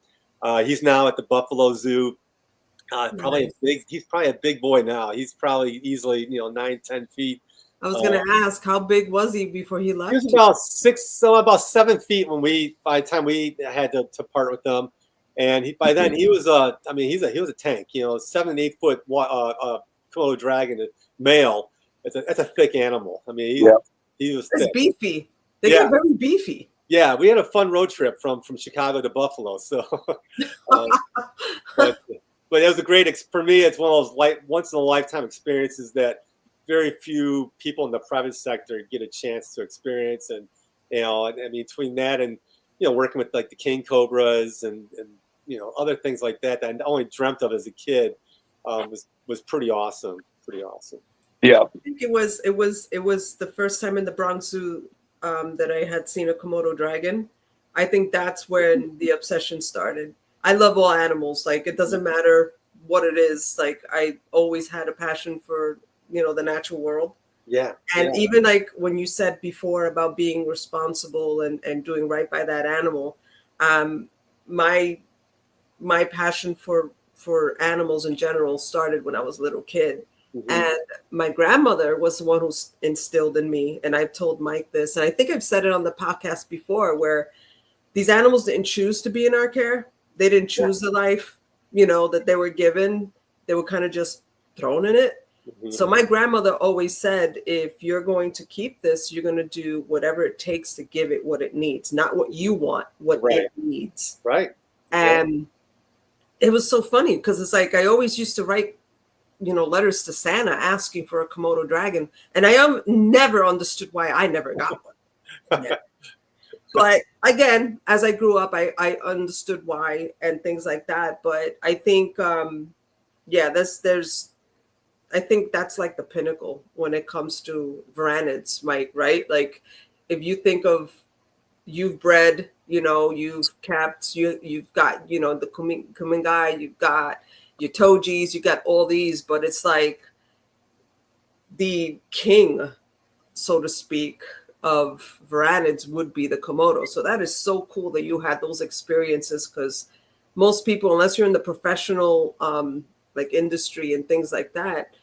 he's now at the Buffalo Zoo. He's probably a big boy now. He's probably easily 9, 10 feet. I was going to ask, how big was he before he left? He was about 7 feet by the time we had to part with him, and by then he was he was a tank. 7 and 8 foot Komodo dragon male. That's a thick animal. I mean, he was thick. Beefy. They get very beefy. Yeah, we had a fun road trip from Chicago to Buffalo. So, but it was a great for me. It's one of those once in a lifetime experiences that very few people in the private sector get a chance to experience. And between that and working with like the king cobras and other things like that I only dreamt of as a kid, was pretty awesome. Pretty awesome. Yeah, I think it was the first time in the Bronx Zoo that I had seen a Komodo dragon. I think that's when the obsession started. I love all animals. Like, it doesn't matter what it is. Like, I always had a passion for the natural world. Yeah. And even like when you said before about being responsible and doing right by that animal, my passion for animals in general started when I was a little kid. Mm-hmm. And my grandmother was the one who instilled in me. And I've told Mike this, and I think I've said it on the podcast before, where these animals didn't choose to be in our care. They didn't choose the life, that they were given. They were kind of just thrown in it. Mm-hmm. So my grandmother always said, if you're going to keep this, you're going to do whatever it takes to give it what it needs, not what you want, what it needs. Right. And it was so funny because it's like I always used to write, letters to Santa asking for a Komodo dragon. And I never understood why I never got one. Never. But again, as I grew up, I understood why and things like that. But I think, I think that's like the pinnacle when it comes to varanids, Mike, right? Like, if you think of, you've bred, you've kept, you've got, the Kumingai, you've got your Tojis, you got all these, but it's like the king, so to speak, of varanids would be the Komodo. So that is so cool that you had those experiences, because most people, unless you're in the professional like industry and things like that,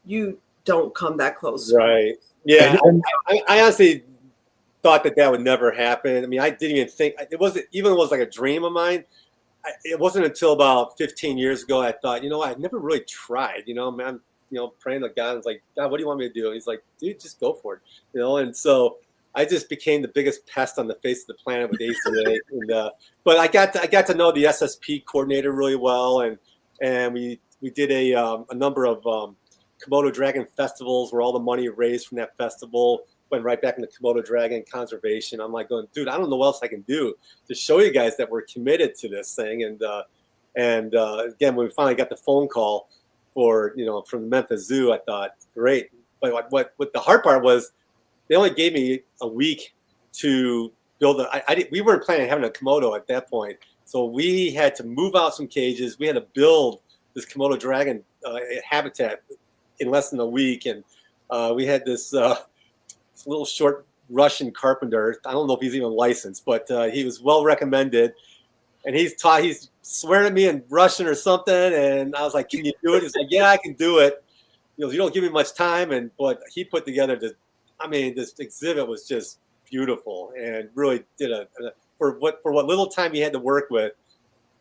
you don't come that close. Right. Yeah. I honestly thought that would never happen. I mean, I didn't even think it was like a dream of mine. It wasn't until about 15 years ago I thought, I never really tried. I'm praying to God. I was like, God, what do you want me to do? And he's like, dude, just go for it. And so I just became the biggest pest on the face of the planet with ACA. But I got to know the SSP coordinator really well, and we did a number of Komodo dragon festivals where all the money raised from that festival went right back into Komodo dragon conservation. I'm like going, dude, I don't know what else I can do to show you guys that we're committed to this thing. And again, when we finally got the phone call from the Memphis Zoo, I thought, great. But what the hard part was, they only gave me a week to build we weren't planning on having a Komodo at that point. So we had to move out some cages. We had to build this Komodo dragon habitat in less than a week. And we had this little short Russian carpenter. I don't know if he's even licensed, but he was well recommended. And he's swearing at me in Russian or something. And I was like, can you do it? He's like, yeah, I can do it. You don't give me much time. But he put together this exhibit was just beautiful and really did for what little time he had to work with,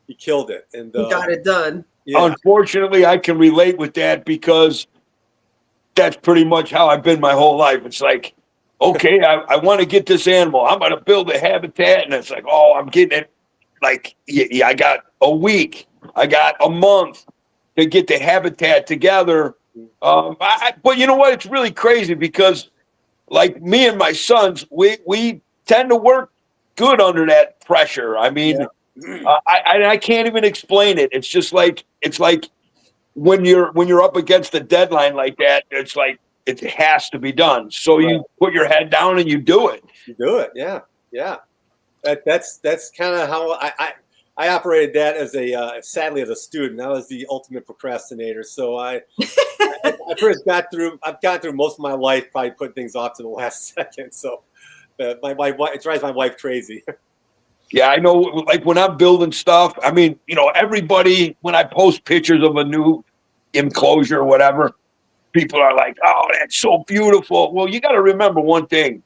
he killed it. And he got it done. Yeah. Unfortunately, I can relate with that because that's pretty much how I've been my whole life. It's like, okay, I want to get this animal. I'm going to build a habitat. And it's like, oh, I'm getting it. Like, yeah, I got a week. I got a month to get the habitat together. But you know what? It's really crazy because, like, me and my sons, we tend to work good under that pressure. I mean, I can't even explain it. It's just like, when you're up against a deadline like that, it's like it has to be done. So you put your head down and you do it. You do it, yeah. That's kind of how I operated that as sadly as a student. I was the ultimate procrastinator. So I've gone through most of my life probably putting things off to the last second. So my wife, it drives my wife crazy. Yeah, I know. Like when I'm building stuff, I mean, everybody, when I post pictures of a new enclosure or whatever, people are like, "Oh, that's so beautiful." Well, you got to remember one thing.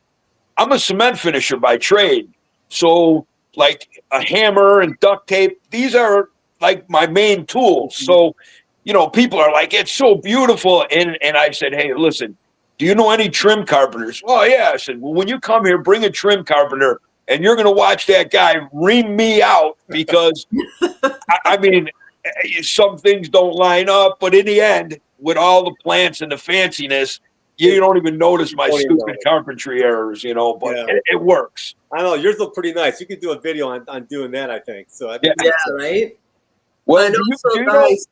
I'm a cement finisher by trade. So like a hammer and duct tape, these are like my main tools. So, people are like, "It's so beautiful." And I said, "Hey, listen, do you know any trim carpenters?" "Oh, yeah." I said, "Well, when you come here, bring a trim carpenter. And you're going to watch that guy ream me out because, I mean, some things don't line up. But in the end, with all the plants and the fanciness, you don't even notice my stupid carpentry errors, but it works. I know. Yours look pretty nice. You could do a video on doing that, I think. So I think right? Well, and also, guys,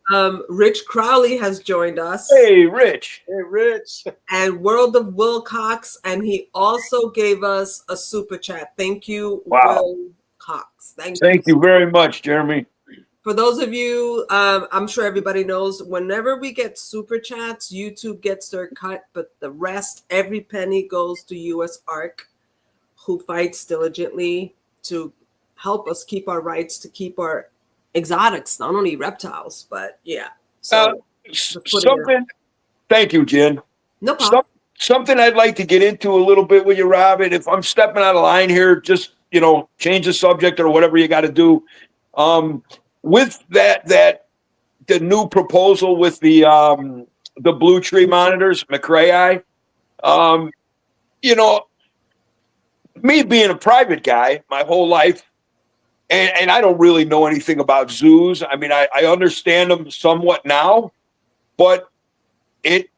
Rich Crowley has joined us. Hey, Rich. Hey, Rich. And World of Wilcox, and he also gave us a super chat. Thank you, Wilcox. Thank you very much, Jeremy. For those of you, I'm sure everybody knows, whenever we get super chats, YouTube gets their cut, but the rest, every penny goes to US ARC, who fights diligently to help us keep our rights, to keep our exotics, not only reptiles, but So something. Thank you, Jen. No problem. Something I'd like to get into a little bit with you, Rob. And if I'm stepping out of line here, just change the subject or whatever you got to do. With the new proposal with the blue tree monitors, McRae, me being a private guy my whole life. And I don't really know anything about zoos. I mean, I understand them somewhat now, but like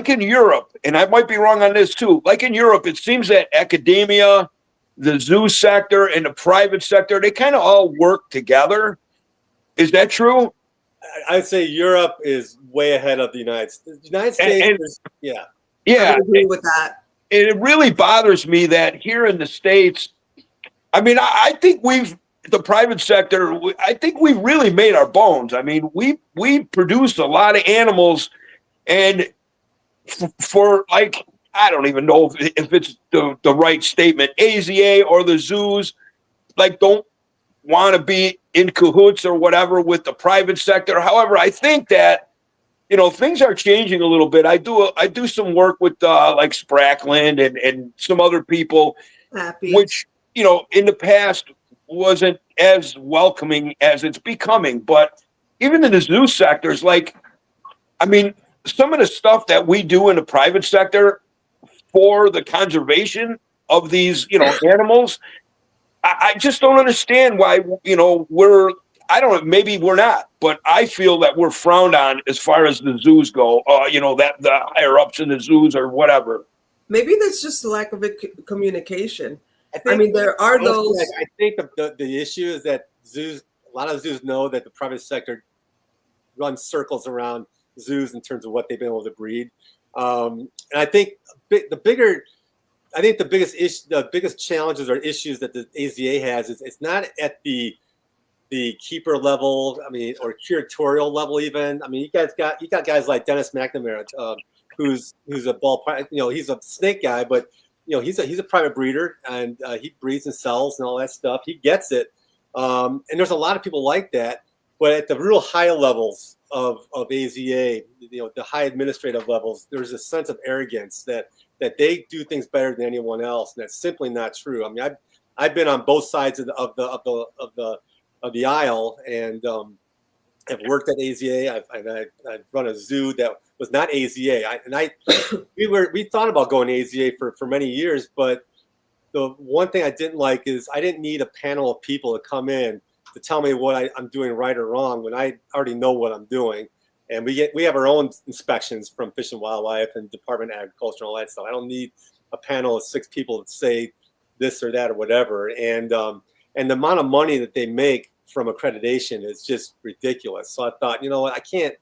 in Europe, and I might be wrong on this too, like in Europe, it seems that academia, the zoo sector, and the private sector, they kind of all work together. Is that true? I'd say Europe is way ahead of the United States. The United States, I agree with that. It really bothers me that here in the States, I mean, I think the private sector, I think we've really made our bones. I mean, we produce a lot of animals, and for like, I don't even know if it's the right statement, AZA or the zoos, like, don't want to be in cahoots or whatever with the private sector. However, I think that, things are changing a little bit. I do some work with like Sprackland and some other people, which, in the past wasn't as welcoming as it's becoming. But even in the zoo sectors, like, I mean, some of the stuff that we do in the private sector for the conservation of these, animals, I just don't understand why, I don't know, maybe we're not, but I feel that we're frowned on as far as the zoos go, that the higher ups in the zoos or whatever. Maybe that's just a lack of communication. I mean, there are those. I think the issue is that a lot of zoos know that the private sector runs circles around zoos in terms of what they've been able to breed. And I think the biggest challenges or issues that the AZA has is it's not at the keeper level. I mean, or curatorial level even. I mean, you got guys like Dennis McNamara, who's a he's a snake guy, but he's a private breeder, and he breeds and sells and all that stuff. He gets it, and there's a lot of people like that. But at the real high levels of AZA, the high administrative levels, there's a sense of arrogance that they do things better than anyone else, and that's simply not true. I mean, I've been on both sides of the aisle, and I've worked at AZA. I've run a zoo that was not AZA. We thought about going to AZA for many years, but the one thing I didn't like is I didn't need a panel of people to come in to tell me what I'm doing right or wrong when I already know what I'm doing. And we have our own inspections from Fish and Wildlife and Department of Agriculture and all that stuff. I don't need a panel of 6 people to say this or that or whatever. And the amount of money that they make from accreditation is just ridiculous. So I thought, you know what, I can't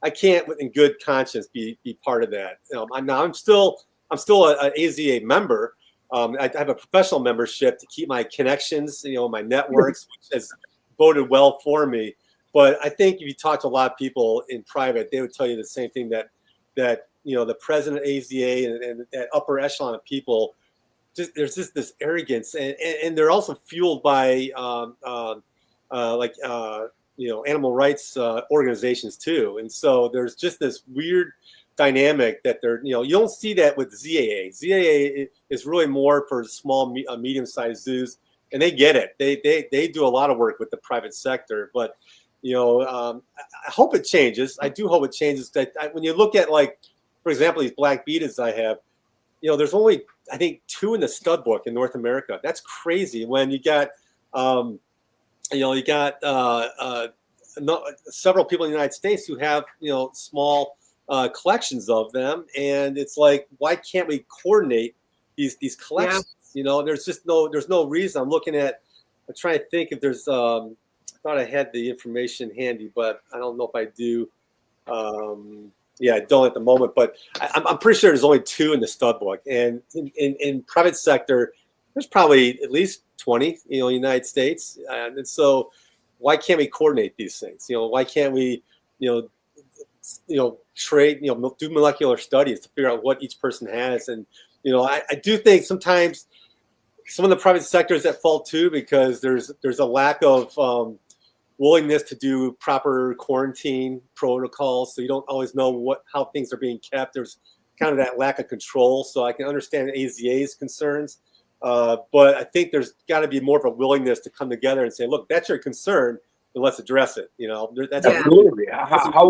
I can't, in good conscience, be part of that. I'm still an AZA member. I have a professional membership to keep my connections, my networks, which has boded well for me. But I think if you talk to a lot of people in private, they would tell you the same thing, that the president of AZA and that upper echelon of people, there's just this arrogance, and they're also fueled by animal rights organizations too. And so there's just this weird dynamic that you don't see that with ZAA. ZAA is really more for small, medium-sized zoos, and they get it. They do a lot of work with the private sector, but I hope it changes. I do hope it changes. When you look at, like, for example, these black beetles I have, there's only, I think, 2 in the stud book in North America. That's crazy. When you got several people in the United States who have small collections of them, and it's like, why can't we coordinate these collections? Yeah. There's no reason. I'm trying to think if there's I thought I had the information handy, but I don't know if I do. I don't at the moment, but I'm pretty sure there's only 2 in the stud book, and in private sector there's probably at least 20 United States, and so why can't we coordinate these things? Why can't we trade, do molecular studies to figure out what each person has? And I do think sometimes some of the private sectors at fault too, because there's a lack of willingness to do proper quarantine protocols, so you don't always know how things are being kept. There's kind of that lack of control, so I can understand AZA's concerns, but I think there's got to be more of a willingness to come together and say, look, that's your concern, and let's address it. That's absolutely. How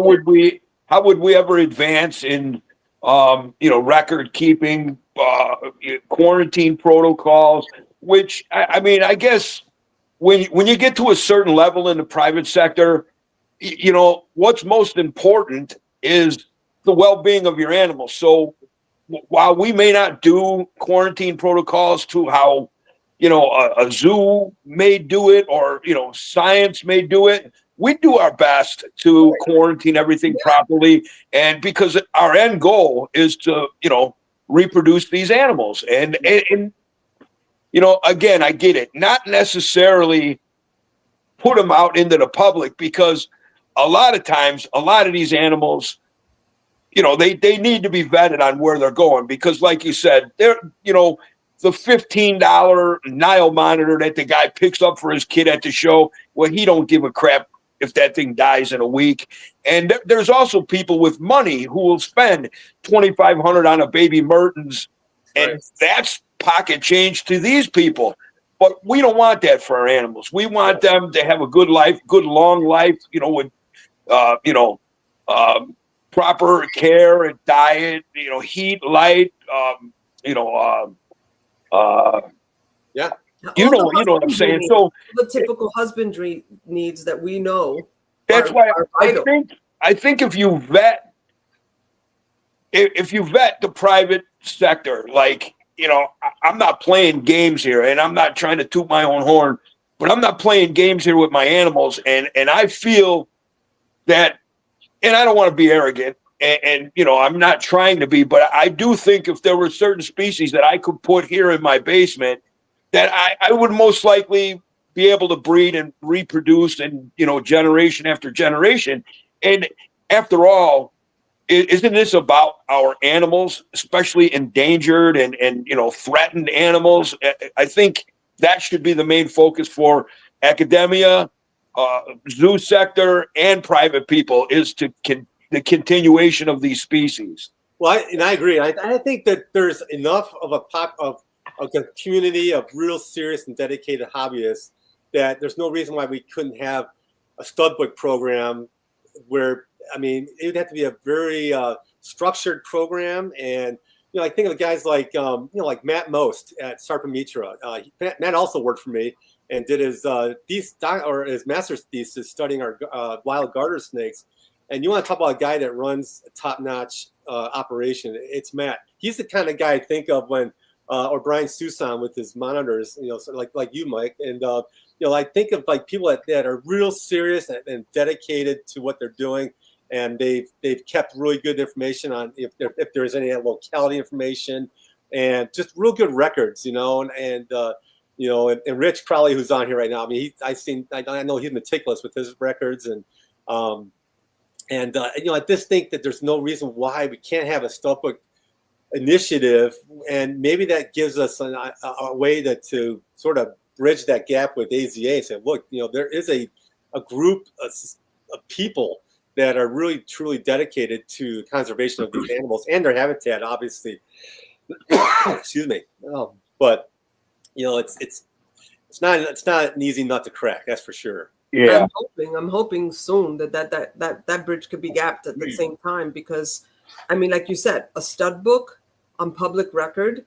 would we ever advance in record keeping, quarantine protocols? Which I guess when you get to a certain level in the private sector, what's most important is the well-being of your animals. So while we may not do quarantine protocols to how a zoo may do it, or science may do it, we do our best to quarantine everything properly, and because our end goal is to reproduce these animals. And again, I get it, not necessarily put them out into the public, because a lot of times a lot of these animals, they need to be vetted on where they're going, because like you said, they're the $15 Nile monitor that the guy picks up for his kid at the show, well, he don't give a crap if that thing dies in a week. And there's also people with money who will spend $2,500 on a baby Mertens, and that's pocket change to these people. But we don't want that for our animals. We want them to have a good life, good long life, with proper care and diet, heat, light, you know what I'm saying. So the typical husbandry needs that we know. That's why I think if you vet the private sector, like, I'm not playing games here, and I'm not trying to toot my own horn, but I'm not playing games here with my animals, and I feel that, and I don't want to be arrogant, and I'm not trying to be, but I do think if there were certain species that I could put here in my basement, that I would most likely be able to breed and reproduce, and generation after generation. And after all, isn't this about our animals, especially endangered and threatened animals? I think that should be the main focus for academia, zoo sector, and private people, is to the continuation of these species. Well, I agree. I think that there's enough of a community of real serious and dedicated hobbyists that there's no reason why we couldn't have a stud book program where, it would have to be a very structured program. And, I think of guys like, like Matt Most at Sarpamitra. Matt also worked for me and did his master's thesis studying our wild garter snakes. And you want to talk about a guy that runs a top-notch operation, it's Matt. He's the kind of guy I think of when, or Brian Susan with his monitors, like you, Mike. And, I think of like people that are real serious and dedicated to what they're doing. and they've kept really good information on if there is any locality information, and just real good records, and Rich probably, who's on here right now. I mean, I know he's meticulous with his records, and I just think that there's no reason why we can't have a Studbook Initiative, and maybe that gives us a way to sort of bridge that gap with AZA and say, look, there is a group of people that are really truly dedicated to conservation of these animals and their habitat, obviously. Excuse me, but it's not an easy nut to crack, that's for sure. Yeah, I'm hoping soon that bridge could be gapped at the same time, because I mean, like you said, a stud book on public record,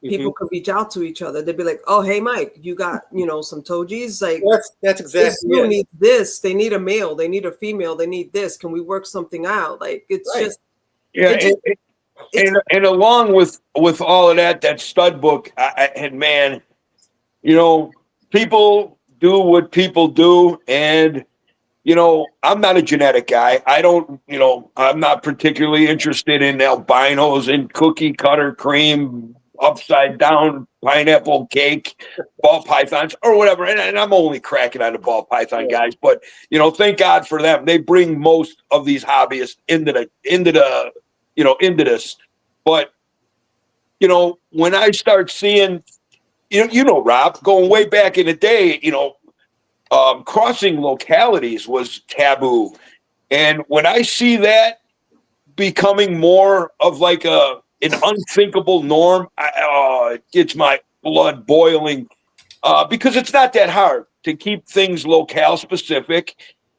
people could reach out to each other. They'd be like, "Oh, hey, Mike, you got some togies? Like, that's exactly it. Need this. They need a male. They need a female. They need this. Can we work something out?" Like, it's just and along with all of that stud book, and man, people do what people do, and I'm not a genetic guy. I don't, I'm not particularly interested in albinos and cookie cutter cream, upside down pineapple cake, ball pythons or whatever. And I'm only cracking on the ball python guys, but thank God for them. They bring most of these hobbyists into this. But when I start seeing, Rob, going way back in the day, crossing localities was taboo. And when I see that becoming more of like an unthinkable norm, it gets my blood boiling, because it's not that hard to keep things locale specific.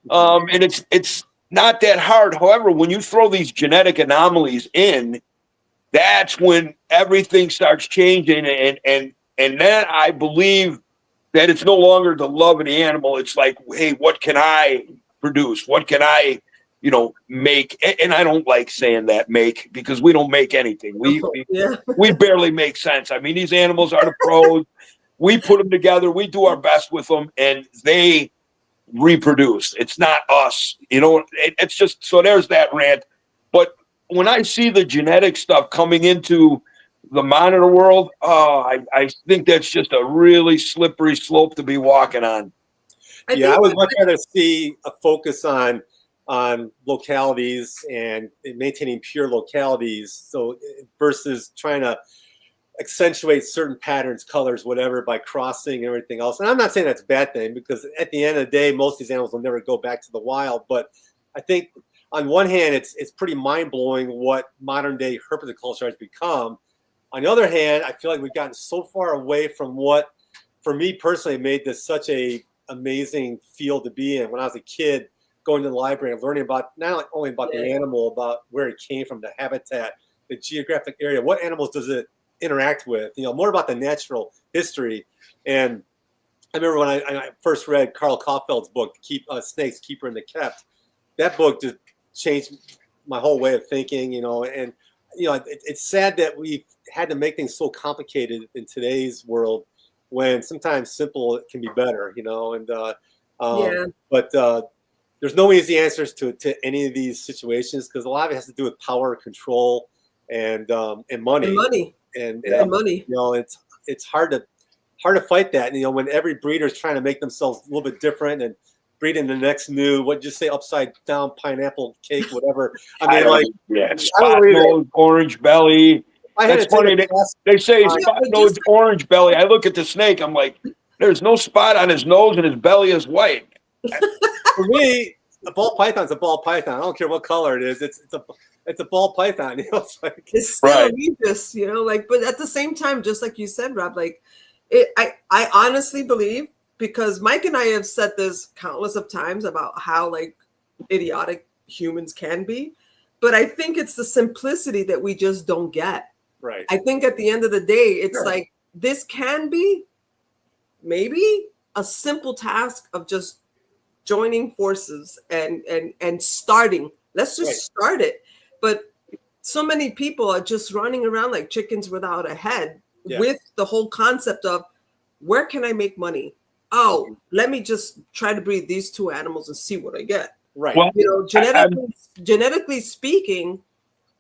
And it's not that hard. However, when you throw these genetic anomalies in, that's when everything starts changing. And then I believe that it's no longer the love of the animal. It's like, hey, what can I produce? What can I, make? And I don't like saying that make, because we don't make anything. We barely make sense. I mean, these animals are the pros. We put them together. We do our best with them, and they reproduce. It's not us. It's just, so there's that rant. But when I see the genetic stuff coming into the monitor world, I think that's just a really slippery slope to be walking on. I would much rather see a focus on localities and maintaining pure localities, so versus trying to accentuate certain patterns, colors, whatever, by crossing and everything else. And I'm not saying that's a bad thing, because at the end of the day, most of these animals will never go back to the wild. But I think on one hand, it's pretty mind-blowing what modern day herpetoculture has become. On the other hand, I feel like we've gotten so far away from what, for me personally, made this such a amazing field to be in. When I was a kid, going to the library and learning about not only about the animal, about where it came from, the habitat, the geographic area, what animals does it interact with, more about the natural history. And I remember when I first read Carl Kauffeld's book, Snakes, Keeper and the Kept. That book just changed my whole way of thinking, and it's sad that we've had to make things so complicated in today's world, when sometimes simple can be better, but there's no easy answers to any of these situations, because a lot of it has to do with power, control, and money. And money. It's hard to fight that. And, when every breeder is trying to make themselves a little bit different and breeding the next new, what'd you say, upside down pineapple cake, whatever. Spot nose, orange belly. That's funny. They say spot nose, orange belly. I look at the snake. I'm like, there's no spot on his nose, and his belly is white. For me, a ball python's a ball python. I don't care what color it is. It's a ball python. It's still egregious, but at the same time, just like you said, Rob, I honestly believe, because Mike and I have said this countless of times about how idiotic humans can be, but I think it's the simplicity that we just don't get. Right. I think at the end of the day, it's this can be maybe a simple task of just joining forces and starting. Let's just start it. But so many people are just running around like chickens without a head with the whole concept of, where can I make money? Oh, let me just try to breed these two animals and see what I get. Right. Well, You know, genetically speaking,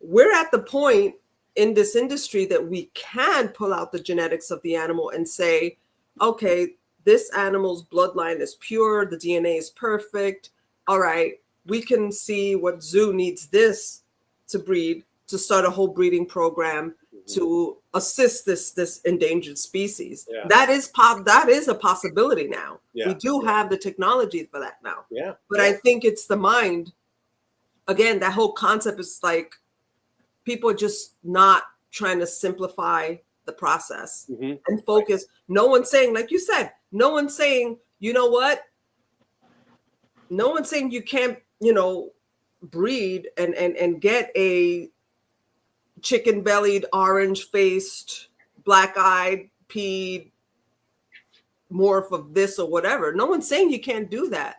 we're at the point in this industry that we can pull out the genetics of the animal and say, okay, this animal's bloodline is pure, the DNA is perfect. All right, we can see what zoo needs this to breed, to start a whole breeding program to assist this endangered species. Yeah. That is a possibility now. Yeah. We do have the technology for that now. Yeah. But I think it's the mind. Again, that whole concept is like people are just not trying to simplify the process and focus. No one's saying, like you said, no one's saying, you know what? No one's saying you can't, you know, breed and get a chicken-bellied, orange-faced, black-eyed, peed morph of this or whatever. No one's saying you can't do that.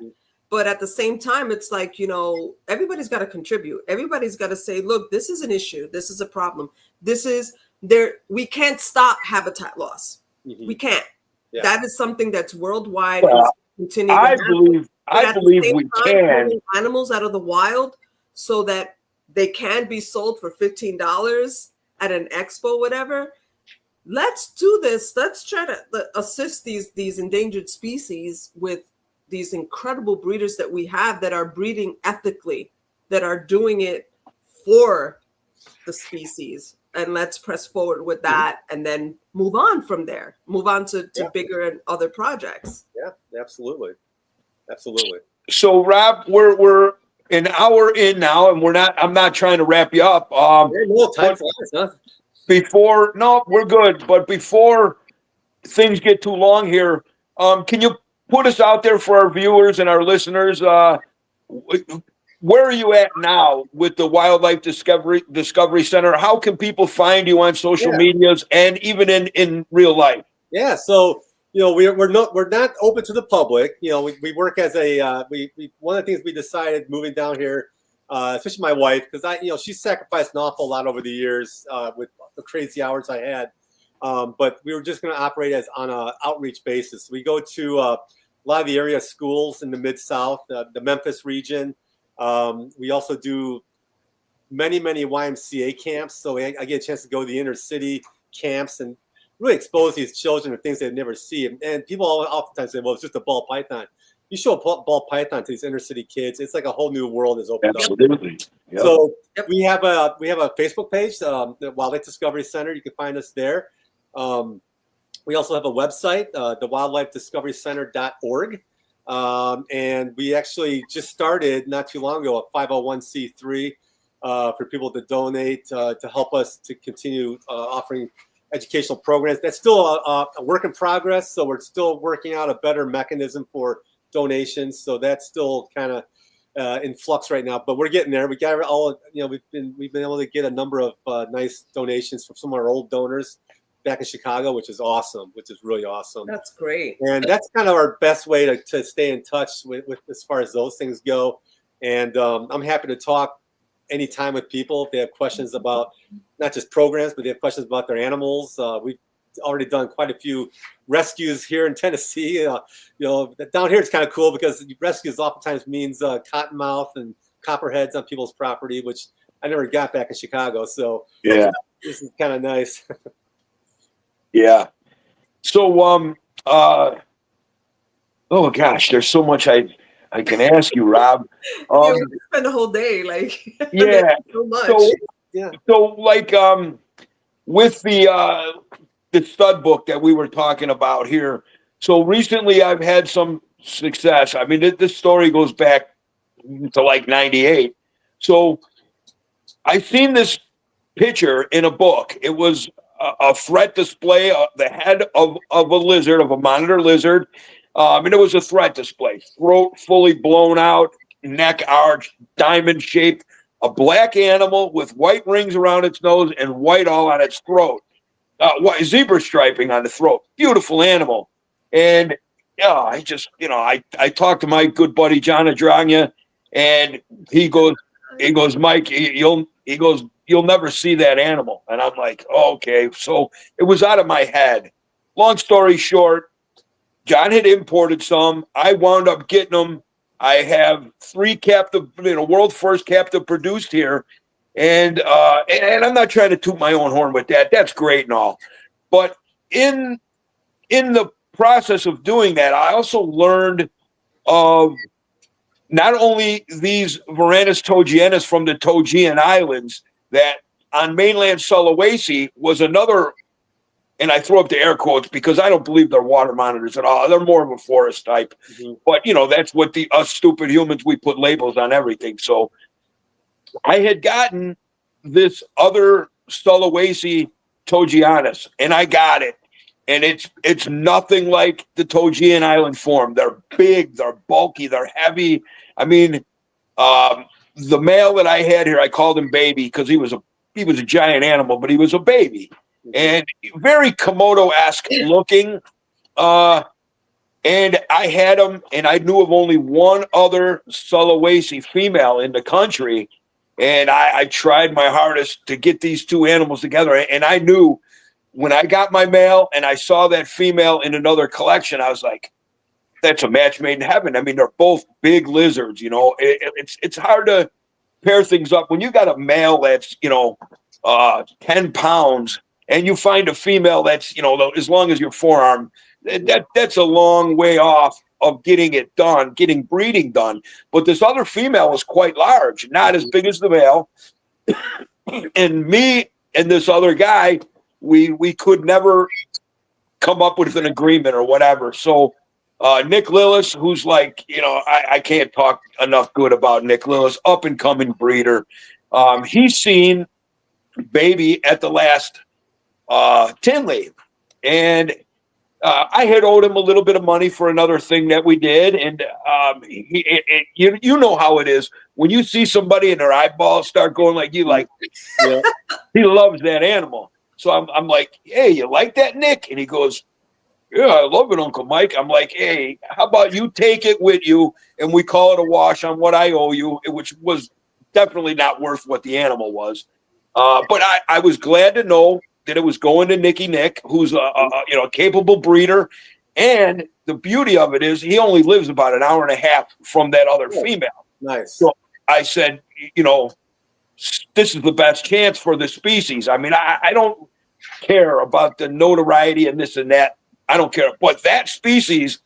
But at the same time, it's like, you know, everybody's got to contribute. Everybody's got to say, look, this is an issue. This is a problem. This is there. We can't stop habitat loss. We can't. Yeah. That is something that's worldwide. Continue. I believe we can. Animals out of the wild so that they can be sold for $15 at an expo, whatever. Let's do this. Let's try to assist these endangered species with these incredible breeders that we have that are breeding ethically, that are doing it for the species. And let's press forward with that and then move on from there. Move on to bigger and other projects. Yeah, absolutely. Absolutely. So Rob, we're an hour in now, and I'm not trying to wrap you up. No time for us, huh? We're good. But before things get too long here, can you put us out there for our viewers and our listeners? Where are you at now with the Wildlife Discovery Center? How can people find you on social medias and even in real life? Yeah, so you know we're not open to the public. You know, we work as a we one of the things we decided moving down here, especially my wife, because she sacrificed an awful lot over the years with the crazy hours I had. But we were just going to operate on an outreach basis. We go to a lot of the area schools in the Mid-South, the Memphis region. We also do many YMCA camps. So I get a chance to go to the inner city camps and really expose these children to things they'd never see. And people oftentimes say, well, it's just a ball python. You show a ball python to these inner city kids, it's like a whole new world is opened up. Yep. So we have a Facebook page, the Wildlife Discovery Center. You can find us there. We also have a website, the wildlifediscoverycenter.org. And we actually just started not too long ago a 501c3 for people to donate to help us to continue offering educational programs. That's still a work in progress, so we're still working out a better mechanism for donations. So that's still kind of in flux right now, but we're getting there. We got all, we've been able to get a number of nice donations from some of our old donors back in Chicago, which is awesome, which is really awesome. That's great. And that's kind of our best way to stay in touch with as far as those things go. And I'm happy to talk anytime with people if they have questions about not just programs, but they have questions about their animals. We've already done quite a few rescues here in Tennessee. Down here it's kind of cool because rescues oftentimes means cottonmouth and copperheads on people's property, which I never got back in Chicago. So yeah, this is kind of nice. Yeah. So, oh gosh, there's so much I can ask you, Rob. We spend a whole day, yeah. So much. So with the stud book that we were talking about here. So recently, I've had some success. I mean, this story goes back to like '98. So I've seen this picture in a book. It was a threat display, the head of a lizard, of a monitor lizard. And it was a threat display. Throat fully blown out, neck arched, diamond shaped, a black animal with white rings around its nose and white all on its throat. Zebra striping on the throat. Beautiful animal. And I just, I talked to my good buddy John Adragna, and he goes, Mike, you'll never see that animal. And I'm like, oh, okay. So it was out of my head. Long story short, John had imported some. I wound up getting them I have 3 captive, world first captive produced here. And I'm not trying to toot my own horn with that. That's great and all. But in the process of doing that, I also learned of not only these Varanus togienus from the Togian Islands, that on mainland Sulawesi was another, and I throw up the air quotes because I don't believe they're water monitors at all. They're more of a forest type. But, that's what us stupid humans, we put labels on everything. So I had gotten this other Sulawesi togianus, and I got it. And it's nothing like the Togian Island form. They're big, they're bulky, they're heavy. I mean, the male that I had here, I called him baby because he was a giant animal, but he was a baby and very Komodo-esque looking. And I had him, and I knew of only one other Sulawesi female in the country. And I tried my hardest to get these 2 animals together. And I knew when I got my male and I saw that female in another collection, I was like, that's a match made in heaven. I mean, they're both big lizards, it's hard to pair things up. When you got a male that's, 10 pounds and you find a female that's, as long as your forearm, that's a long way off of getting it done, getting breeding done. But this other female was quite large, not as big as the male. And me and this other guy, we could never come up with an agreement or whatever. So Nick Lillis, who's like, I can't talk enough good about Nick Lillis, up and coming breeder. He's seen baby at the last Tinley, and I had owed him a little bit of money for another thing that we did. And you know how it is when you see somebody and their eyeballs start going like you, like, he loves that animal. So I'm like, hey, you like that, Nick? And he goes, yeah, I love it, Uncle Mike. I'm like, hey, how about you take it with you and we call it a wash on what I owe you, which was definitely not worth what the animal was. But I was glad to know that it was going to Nicky Nick, who's a capable breeder. And the beauty of it is he only lives about an hour and a half from that other female. Nice. So I said, this is the best chance for the species. I mean, I don't care about the notoriety and this and that. I don't care. But that species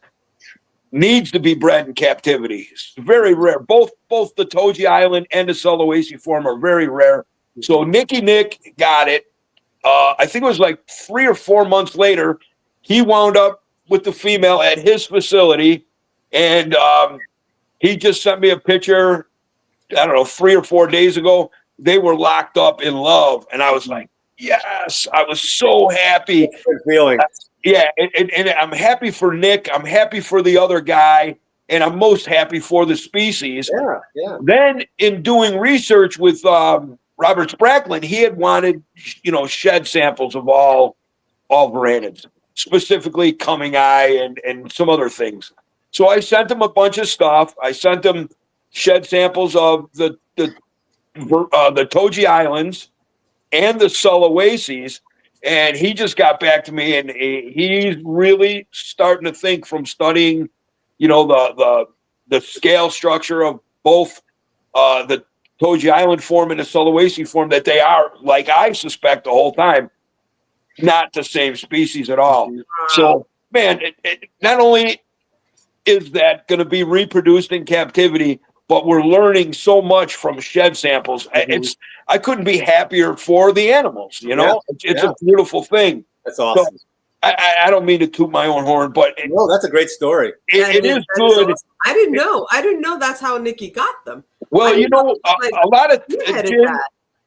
needs to be bred in captivity. It's very rare. Both the Togi Island and the Sulawesi form are very rare. So Nicky Nick got it. I think it was like 3 or 4 months later, he wound up with the female at his facility. And he just sent me a picture, I don't know, 3 or 4 days ago. They were locked up in love. And I was like, yes, I was so happy. Good feeling. Yeah, and I'm happy for Nick. I'm happy for the other guy. And I'm most happy for the species. Yeah. Then in doing research with Robert Spracklin, he had wanted, shed samples of all varanids, specifically coming eye and some other things. So I sent him a bunch of stuff. I sent him shed samples of the Togi Islands and the Sulawesis, and he just got back to me, and he's really starting to think from studying, the scale structure of both the Togi Island form and the Sulawesi form, that they are, like I suspect the whole time, not the same species at all. So, man, it not only is that going to be reproduced in captivity, but we're learning so much from shed samples. I couldn't be happier for the animals. It's a beautiful thing. That's awesome. So, I don't mean to toot my own horn, but no, that's a great story. It is good. Awesome. I didn't know that's how Nicky got them. Well, a lot of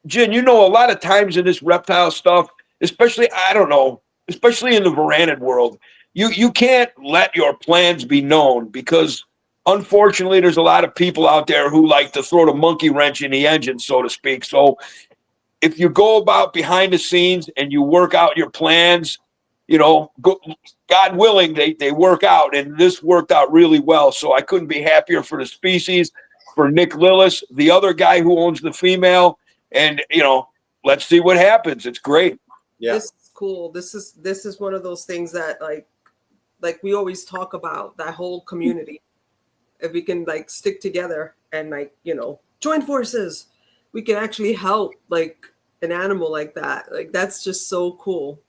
Jen, a lot of times in this reptile stuff, especially in the varanid world, you can't let your plans be known, because unfortunately there's a lot of people out there who like to throw the monkey wrench in the engine, so to speak. So if you go about behind the scenes and you work out your plans, God willing, they work out, and this worked out really well. So I couldn't be happier for the species, for Nick Lillis, the other guy who owns the female, and let's see what happens. It's great. Yeah, this is cool. This is one of those things that like we always talk about, that whole community. if we can like stick together and like, you know, join forces, we can actually help like an animal like that. Like that's just so cool.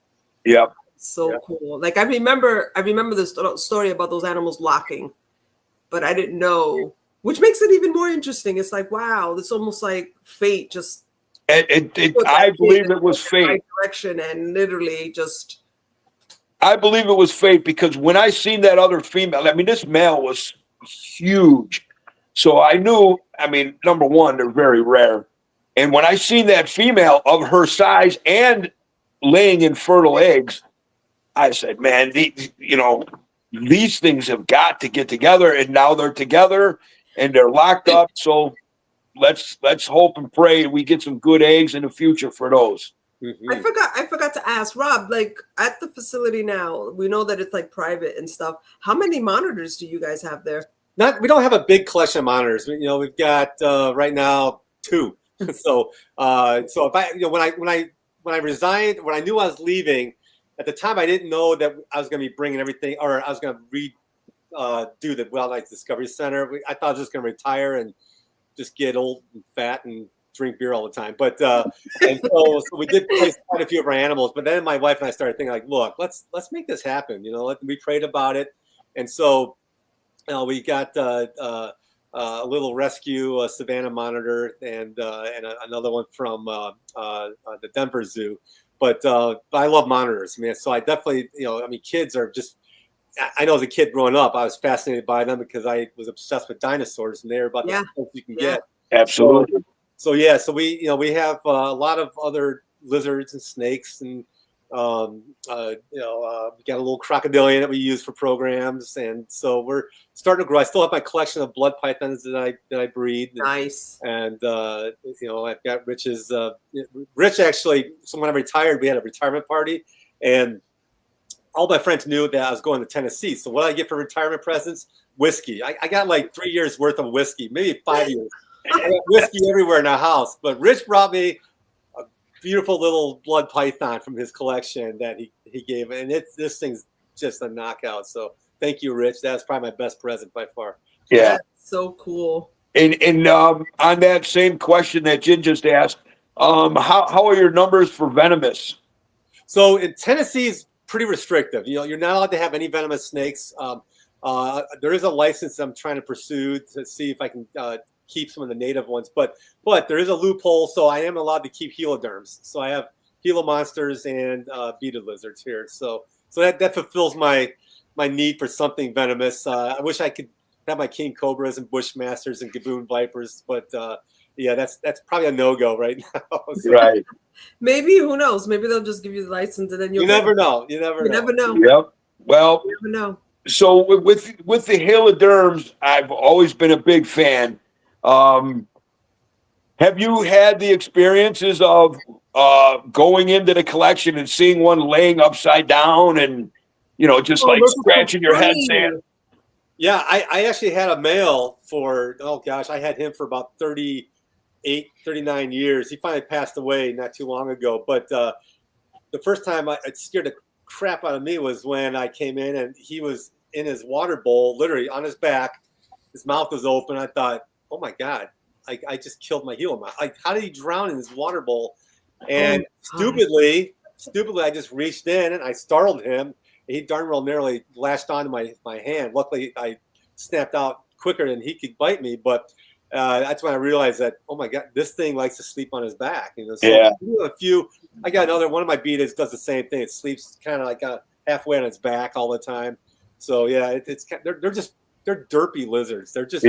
Yep. So cool. Like I remember this story about those animals locking, but I didn't know, which makes it even more interesting. It's like, wow, it's almost like fate just I believe it was fate. Right direction and literally just. I believe it was fate because when I seen that other female, I mean, this male was huge. So I knew, I mean, number one, they're very rare. And when I seen that female of her size and laying infertile eggs, I said, man, these things have got to get together. And now they're together and they're locked up. So let's hope and pray we get some good eggs in the future for those. I forgot to ask Rob, like at the facility now, we know that it's like private and stuff. How many monitors do you guys have there? We don't have a big collection of monitors. We've got right now 2. So if I, when I resigned, when I knew I was leaving, at the time I didn't know that I was going to be bringing everything, or I was going to do the Wildlife Discovery Center. I thought I was just going to retire and just get old and fat and drink beer all the time. But and so we did place quite a few of our animals. But then my wife and I started thinking, like, look, let's make this happen. We prayed about it, and so we got a little rescue Savannah monitor and another one from the Denver Zoo. But I love monitors, man. So I definitely, kids are just. I know as a kid growing up, I was fascinated by them because I was obsessed with dinosaurs, and they're about the best you can get. Absolutely. So we have a lot of other lizards and snakes, and we got a little crocodilian that we use for programs, and so we're starting to grow. I still have my collection of blood pythons that I breed. Nice. And I've got Rich's. Rich actually. So when I retired, we had a retirement party, and all my friends knew that I was going to Tennessee. So what I get for retirement presents? Whiskey. I got like 3 years worth of whiskey, maybe 5 years. I got whiskey everywhere in the house. But Rich brought me a beautiful little blood python from his collection that he gave. And this thing's just a knockout. So thank you, Rich. That's probably my best present by far. Yeah. That's so cool. And on that same question that Jen just asked, how are your numbers for venomous? So in Tennessee's pretty restrictive. You're not allowed to have any venomous snakes. There is a license I'm trying to pursue to see if I can keep some of the native ones, but there is a loophole, so I am allowed to keep heloderms. So I have Gila monsters and beaded lizards here. So that fulfills my need for something venomous. I wish I could have my king cobras and bushmasters and gaboon vipers, but that's probably a no-go right now. So, right. Maybe, who knows? Maybe they'll just give you the license and then you never know. You never know. Yep. Well, you never know. So with the heloderms, I've always been a big fan. Have you had the experiences of going into the collection and seeing one laying upside down and, just like scratching your head saying, yeah, I actually had a male for, I had him for about 38, 39 years. He finally passed away not too long ago. But the first time it scared the crap out of me was when I came in and he was in his water bowl, literally on his back. His mouth was open. I thought, oh my God, I just killed my Gila. Like, how did he drown in his water bowl? And stupidly, I just reached in and I startled him. He darn well nearly lashed onto my hand. Luckily, I snapped out quicker than he could bite me. But that's when I realized that, oh my God, this thing likes to sleep on his back. So yeah. I got another one of my beaters does the same thing. It sleeps kind of like halfway on its back all the time. So yeah, they're derpy lizards. They're just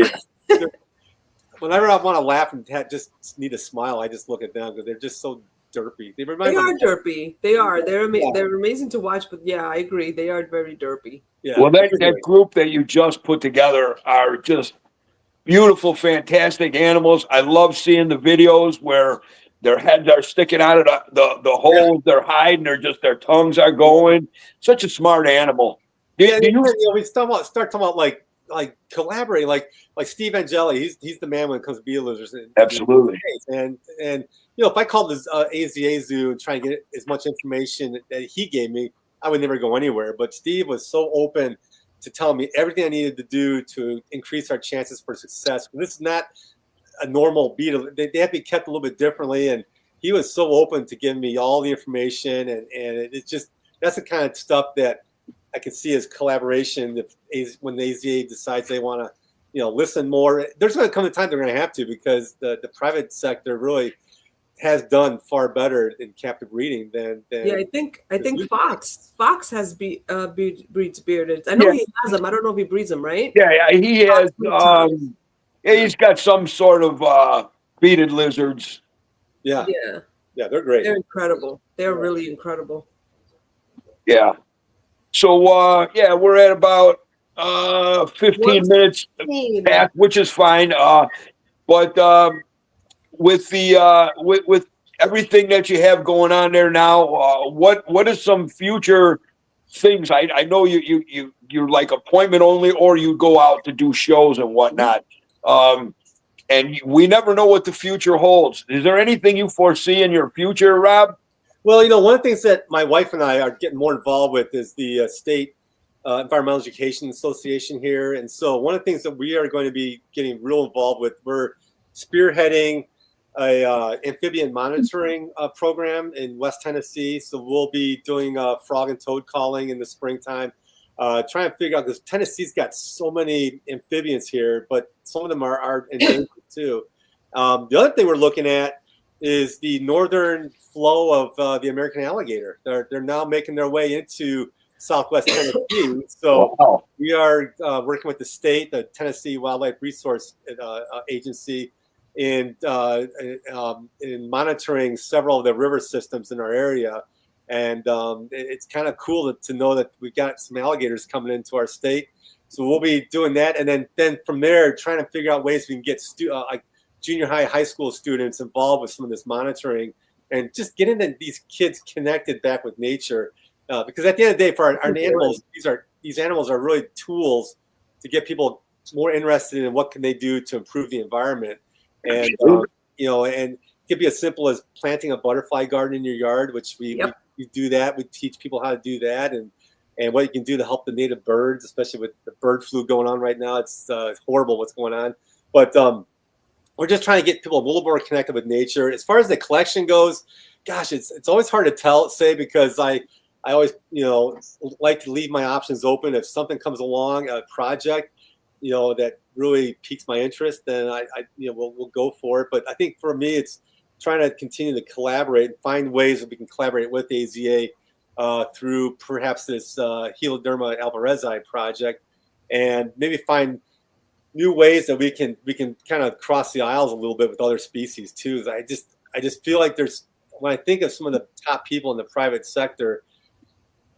whenever I want to laugh and just need a smile, I just look at them because they're just so derpy. They are derpy. They are. They're amazing to watch. But yeah, I agree. They are very derpy. Yeah. Well, that group that you just put together are just beautiful, fantastic animals. I love seeing the videos where their heads are sticking out of the holes they're hiding, their tongues are going. Such a smart animal. We start talking about like collaborating, like Steve Angeli. He's the man when it comes to beaded lizards. Absolutely. And if I called this AZA Zoo and try and get as much information that he gave me, I would never go anywhere. But Steve was so open to tell me everything I needed to do to increase our chances for success. This is not a normal beetle. They have to be kept a little bit differently. And he was so open to giving me all the information. And it's just, that's the kind of stuff that I can see as collaboration. When the AZA decides they want to, listen more, there's going to come a time they're going to have to, because the private sector really has done far better in captive breeding than yeah. I think Fox has breeds bearded. I know he has them. I don't know if he breeds them, right? Yeah, he has. He's got some sort of bearded lizards. Yeah, they're great. They're incredible. They're really incredible. Yeah. So we're at about 15 minutes back, which is fine. But with the with everything that you have going on there now, what is some future things? I know you're like appointment only, or you go out to do shows and whatnot. And we never know what the future holds. Is there anything you foresee in your future, Rob? Well, one of the things that my wife and I are getting more involved with is the state Environmental Education Association here. And so one of the things that we are going to be getting real involved with, we're spearheading a amphibian monitoring program in West Tennessee. So we'll be doing frog and toad calling in the springtime, trying to figure out, because Tennessee's got so many amphibians here, but some of them are endangered too. The other thing we're looking at is the northern flow of the American alligator. They're now making their way into Southwest Tennessee. So we are working with the state, the Tennessee Wildlife Resource Agency, in monitoring several of the river systems in our area. And it's kind of cool to know that we've got some alligators coming into our state. So we'll be doing that. And then from there, trying to figure out ways we can get like junior high school students involved with some of this monitoring, and just getting these kids connected back with nature. Because at the end of the day, for our animals, these animals are really tools to get people more interested in what can they do to improve the environment. And and it could be as simple as planting a butterfly garden in your yard, which we do that. We teach people how to do that, and what you can do to help the native birds, especially with the bird flu going on right now. It's horrible what's going on, but we're just trying to get people a little more connected with nature. As far as the collection goes, gosh, it's always hard to say, because I always like to leave my options open. If something comes along, a project that really piques my interest, then we'll go for it. But I think for me, it's trying to continue to collaborate and find ways that we can collaborate with AZA through perhaps this Heloderma alvarezi project, and maybe find new ways that we can kind of cross the aisles a little bit with other species too. I just feel like when I think of some of the top people in the private sector,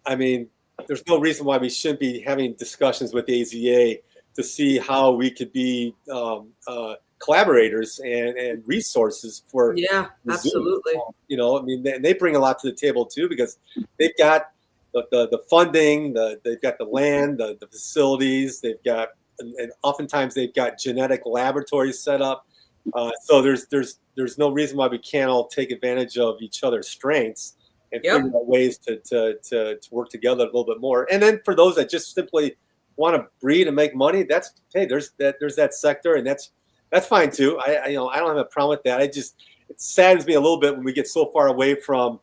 I mean, there's no reason why we shouldn't be having discussions with AZA to see how we could be collaborators and resources for. Yeah, absolutely. I mean, they bring a lot to the table too, because they've got the funding, they've got the land, the facilities, they've got, and oftentimes they've got genetic laboratories set up. So there's no reason why we can't all take advantage of each other's strengths and figure out ways to work together a little bit more. And then for those that just simply want to breed and make money, there's that sector, and that's fine too. I don't have a problem with that. It saddens me a little bit when we get so far away from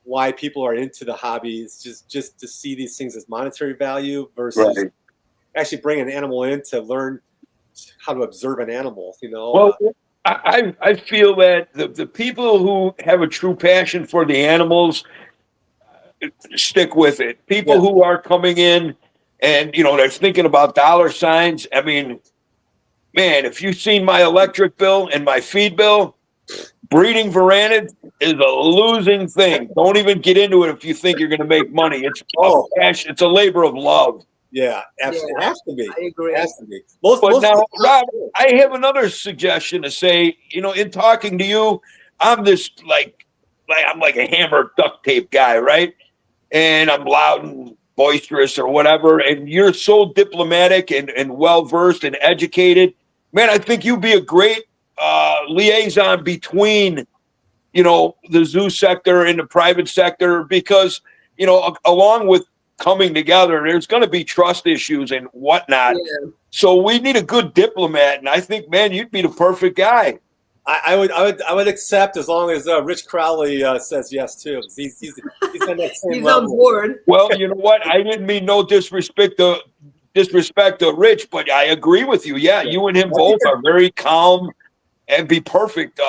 why people are into the hobby. It's just to see these things as monetary value versus actually bring an animal in to learn how to observe an animal. Well, I feel that the people who have a true passion for the animals stick with it. People who are coming in and they're thinking about dollar signs. I mean, man, if you've seen my electric bill and my feed bill, breeding varanids is a losing thing. Don't even get into it if you think you're going to make money. It's it's a labor of love. Yeah, absolutely. It has to be. I agree. It has to be. Now, Rob, I have another suggestion to say. In talking to you, I'm this I'm like a hammered duct tape guy, right? And I'm loud and boisterous or whatever. And you're so diplomatic and well versed and educated, man. I think you'd be a great liaison between, the zoo sector and the private sector, because, along with coming together. There's going to be trust issues and whatnot. Yeah. So we need a good diplomat, and I think, man, you'd be the perfect guy. I would accept as long as Rich Crowley says yes too. He's on that same He's level. on board. Well, you know what? I didn't mean no disrespect to Rich, but I agree with you. Yeah, you and him both are very calm and be perfect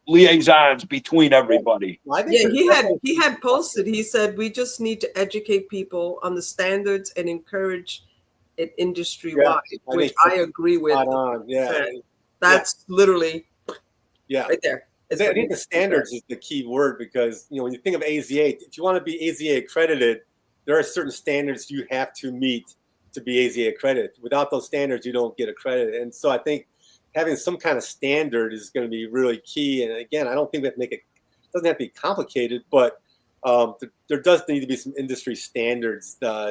liaisons between everybody. Yeah, he had posted. He said we just need to educate people on the standards and encourage it industry wide, which I agree with. Yeah, that's literally right there. I think the standards is the key word, because when you think of AZA, if you want to be AZA accredited, there are certain standards you have to meet to be AZA accredited. Without those standards, you don't get accredited. And so I think having some kind of standard is going to be really key. And again, I don't think we have to make it doesn't have to be complicated, but there does need to be some industry standards that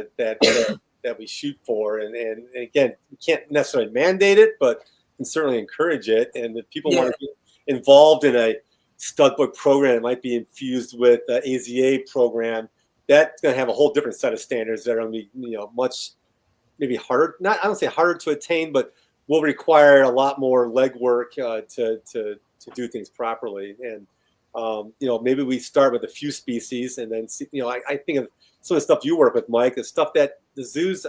we shoot for. And again, we can't necessarily mandate it, but can certainly encourage it. And if people want to get involved in a Studbook program, it might be infused with the AZA program. That's going to have a whole different set of standards that are going to be, much maybe harder. I don't say harder to attain, but will require a lot more legwork to do things properly. And maybe we start with a few species, and then see, I think of some of the stuff you work with, Mike, the stuff that the zoos,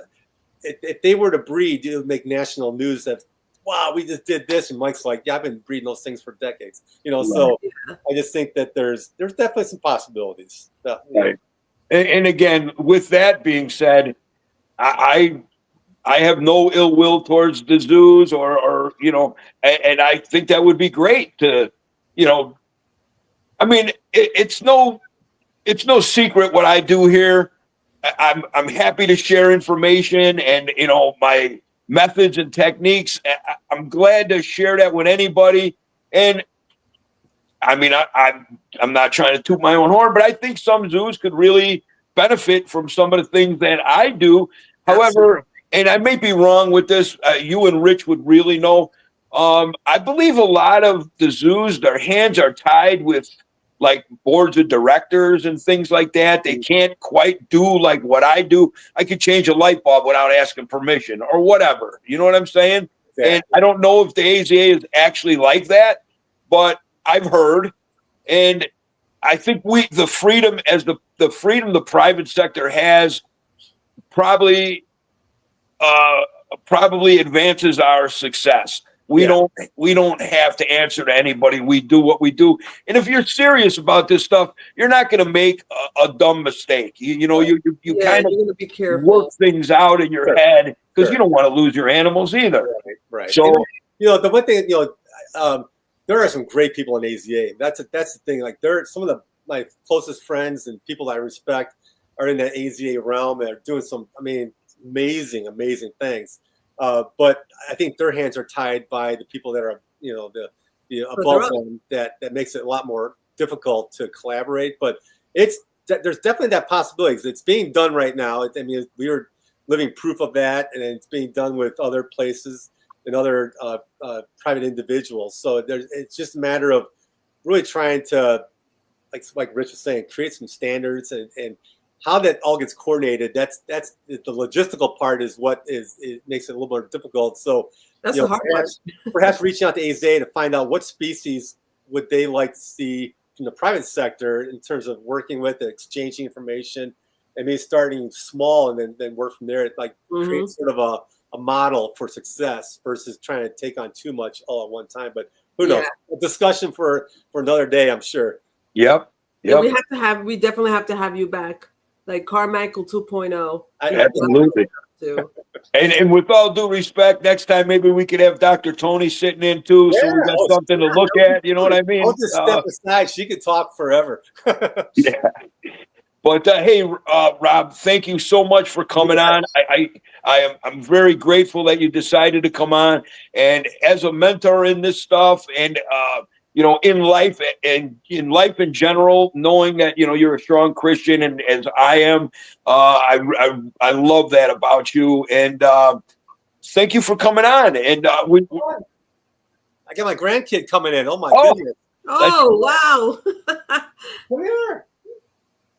if they were to breed, it would make national news that, wow, we just did this, and Mike's like, yeah, I've been breeding those things for decades. So I just think that there's definitely some possibilities. Right. And again, with that being said, I have no ill will towards the zoos or and I think that would be great to, I mean, it's no secret what I do here. I'm happy to share information and, my methods and techniques. I'm glad to share that with anybody. And I mean, I'm not trying to toot my own horn, but I think some zoos could really benefit from some of the things that I do. However, and I may be wrong with this, you and Rich would really know. I believe a lot of the zoos, their hands are tied with like boards of directors and things like that. They can't quite do like what I do. I could change a light bulb without asking permission or whatever. You know what I'm saying? Yeah. And I don't know if the AZA is actually like that, but I've heard. And I think the freedom the private sector has probably advances our success. We don't have to answer to anybody. We do what we do. And if you're serious about this stuff, you're not going to make a dumb mistake. You kind of be work things out in your head, because you don't want to lose your animals either. Right. So the one thing, there are some great people in AZA. That's the thing. Like, there are some of my closest friends and people I respect are in that AZA realm and are doing some, amazing things. But I think their hands are tied by the people that are, the above them. That makes it a lot more difficult to collaborate. But there's definitely that possibility. It's being done right now. We are living proof of that, and it's being done with other places and other private individuals. So it's just a matter of really trying to, like Rich was saying, create some standards and how that all gets coordinated. That's the logistical part is what it makes it a little more difficult. So that's the hard part. Perhaps reaching out to AZA to find out what species would they like to see from the private sector in terms of working with, exchanging information, and maybe starting small and then work from there. Create sort of a model for success versus trying to take on too much all at one time. But who knows? A discussion for another day, I'm sure. Yep. Yeah, we definitely have to have you back. Like Carmichael 2.0. Absolutely. And with all due respect, next time maybe we could have Dr. Tony sitting in too, so we got something to look at. You know what I mean? I'll just step aside. She could talk forever. Yeah. But hey, Rob, thank you so much for coming on. I'm very grateful that you decided to come on. And as a mentor in this stuff, and in life and in life in general, knowing that, you're a strong Christian, and as I am, I love that about you. And thank you for coming on. And I got my grandkid coming in. Oh my goodness. Oh, wow. Come here.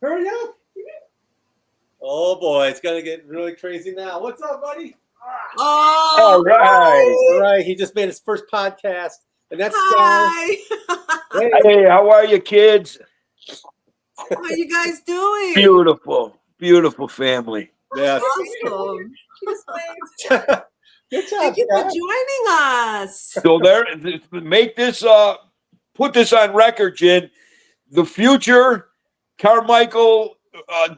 Hurry up. Oh boy, it's gonna get really crazy now. What's up, buddy? Oh, All right. All right, he just made his first podcast, and that's hi. Hey, Hey, how are you, kids? How you guys doing? Beautiful, beautiful family. yes. Awesome. He just waved. Good job, Thank you for Scott. joining us. So there, make this, put this on record, Jen. The future Carmichael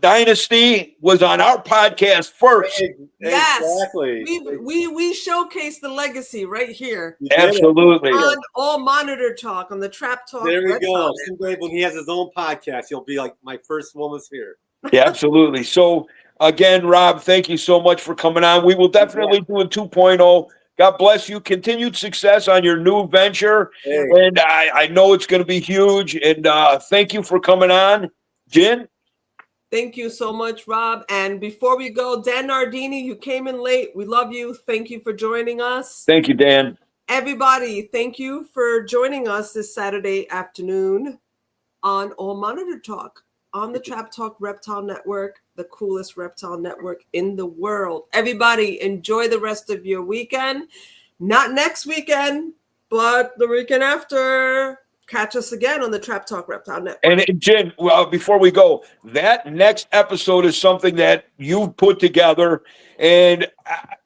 dynasty was on our podcast first. Yes. Exactly. We showcase the legacy right here You did it. Absolutely. on All Monitor Talk, on the Trap Talk. There we Reptile go. Network. Someday when he has his own podcast, he'll be like, my first one was here. Yeah, absolutely. So again, Rob, thank you so much for coming on. We will definitely do a 2.0. God bless you. Continued success on your new venture. Hey. And I know it's going to be huge. And thank you for coming on. Jen? Thank you so much, Rob. And before we go, Dan Nardini, you came in late. We love you. Thank you for joining us. Thank you, Dan. Everybody, thank you for joining us this Saturday afternoon on All Monitor Talk on the Trap Talk Reptile Network, the coolest reptile network in the world. Everybody, enjoy the rest of your weekend. Not next weekend, but the weekend after. Catch us again on the Trap Talk Reptile Network. And Jen, well, before we go, that next episode is something that you've put together. And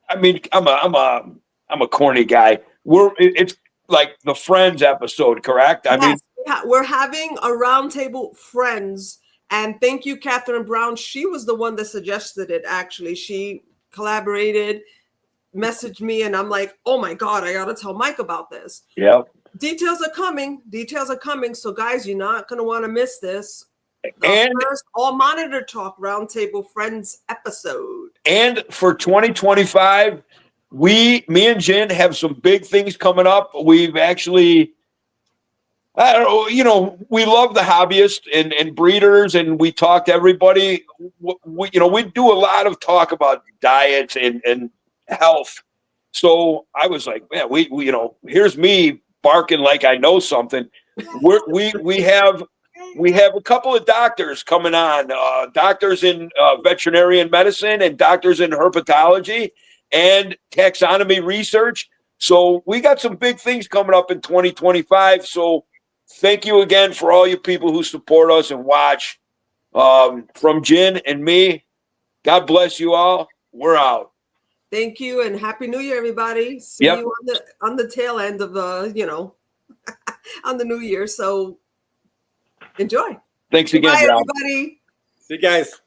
I mean, I'm a corny guy. It's like the Friends episode, correct? I mean, we're having a roundtable Friends. And thank you, Catherine Brown. She was the one that suggested it, actually. She collaborated, messaged me, and I'm like, oh my God, I got to tell Mike about this. yeah. Details are coming. So, guys, you're not going to want to miss this. And First All Monitor Talk Roundtable Friends episode. And for 2025, me and Jen have some big things coming up. We've actually, I don't know, you know, we love the hobbyists and breeders, and we talk to everybody. We do a lot of talk about diets and health. So I was like, man, we here's me barking like I know something. We have a couple of doctors coming on, doctors in veterinarian medicine and doctors in herpetology and taxonomy research. So we got some big things coming up in 2025. So thank you again for all you people who support us and watch. From Jen and me, God bless you all. We're out. Thank you, and Happy New Year, everybody. See you on the tail end of on the new year. So enjoy. Thanks again, Bye, Rob. everybody. See you guys.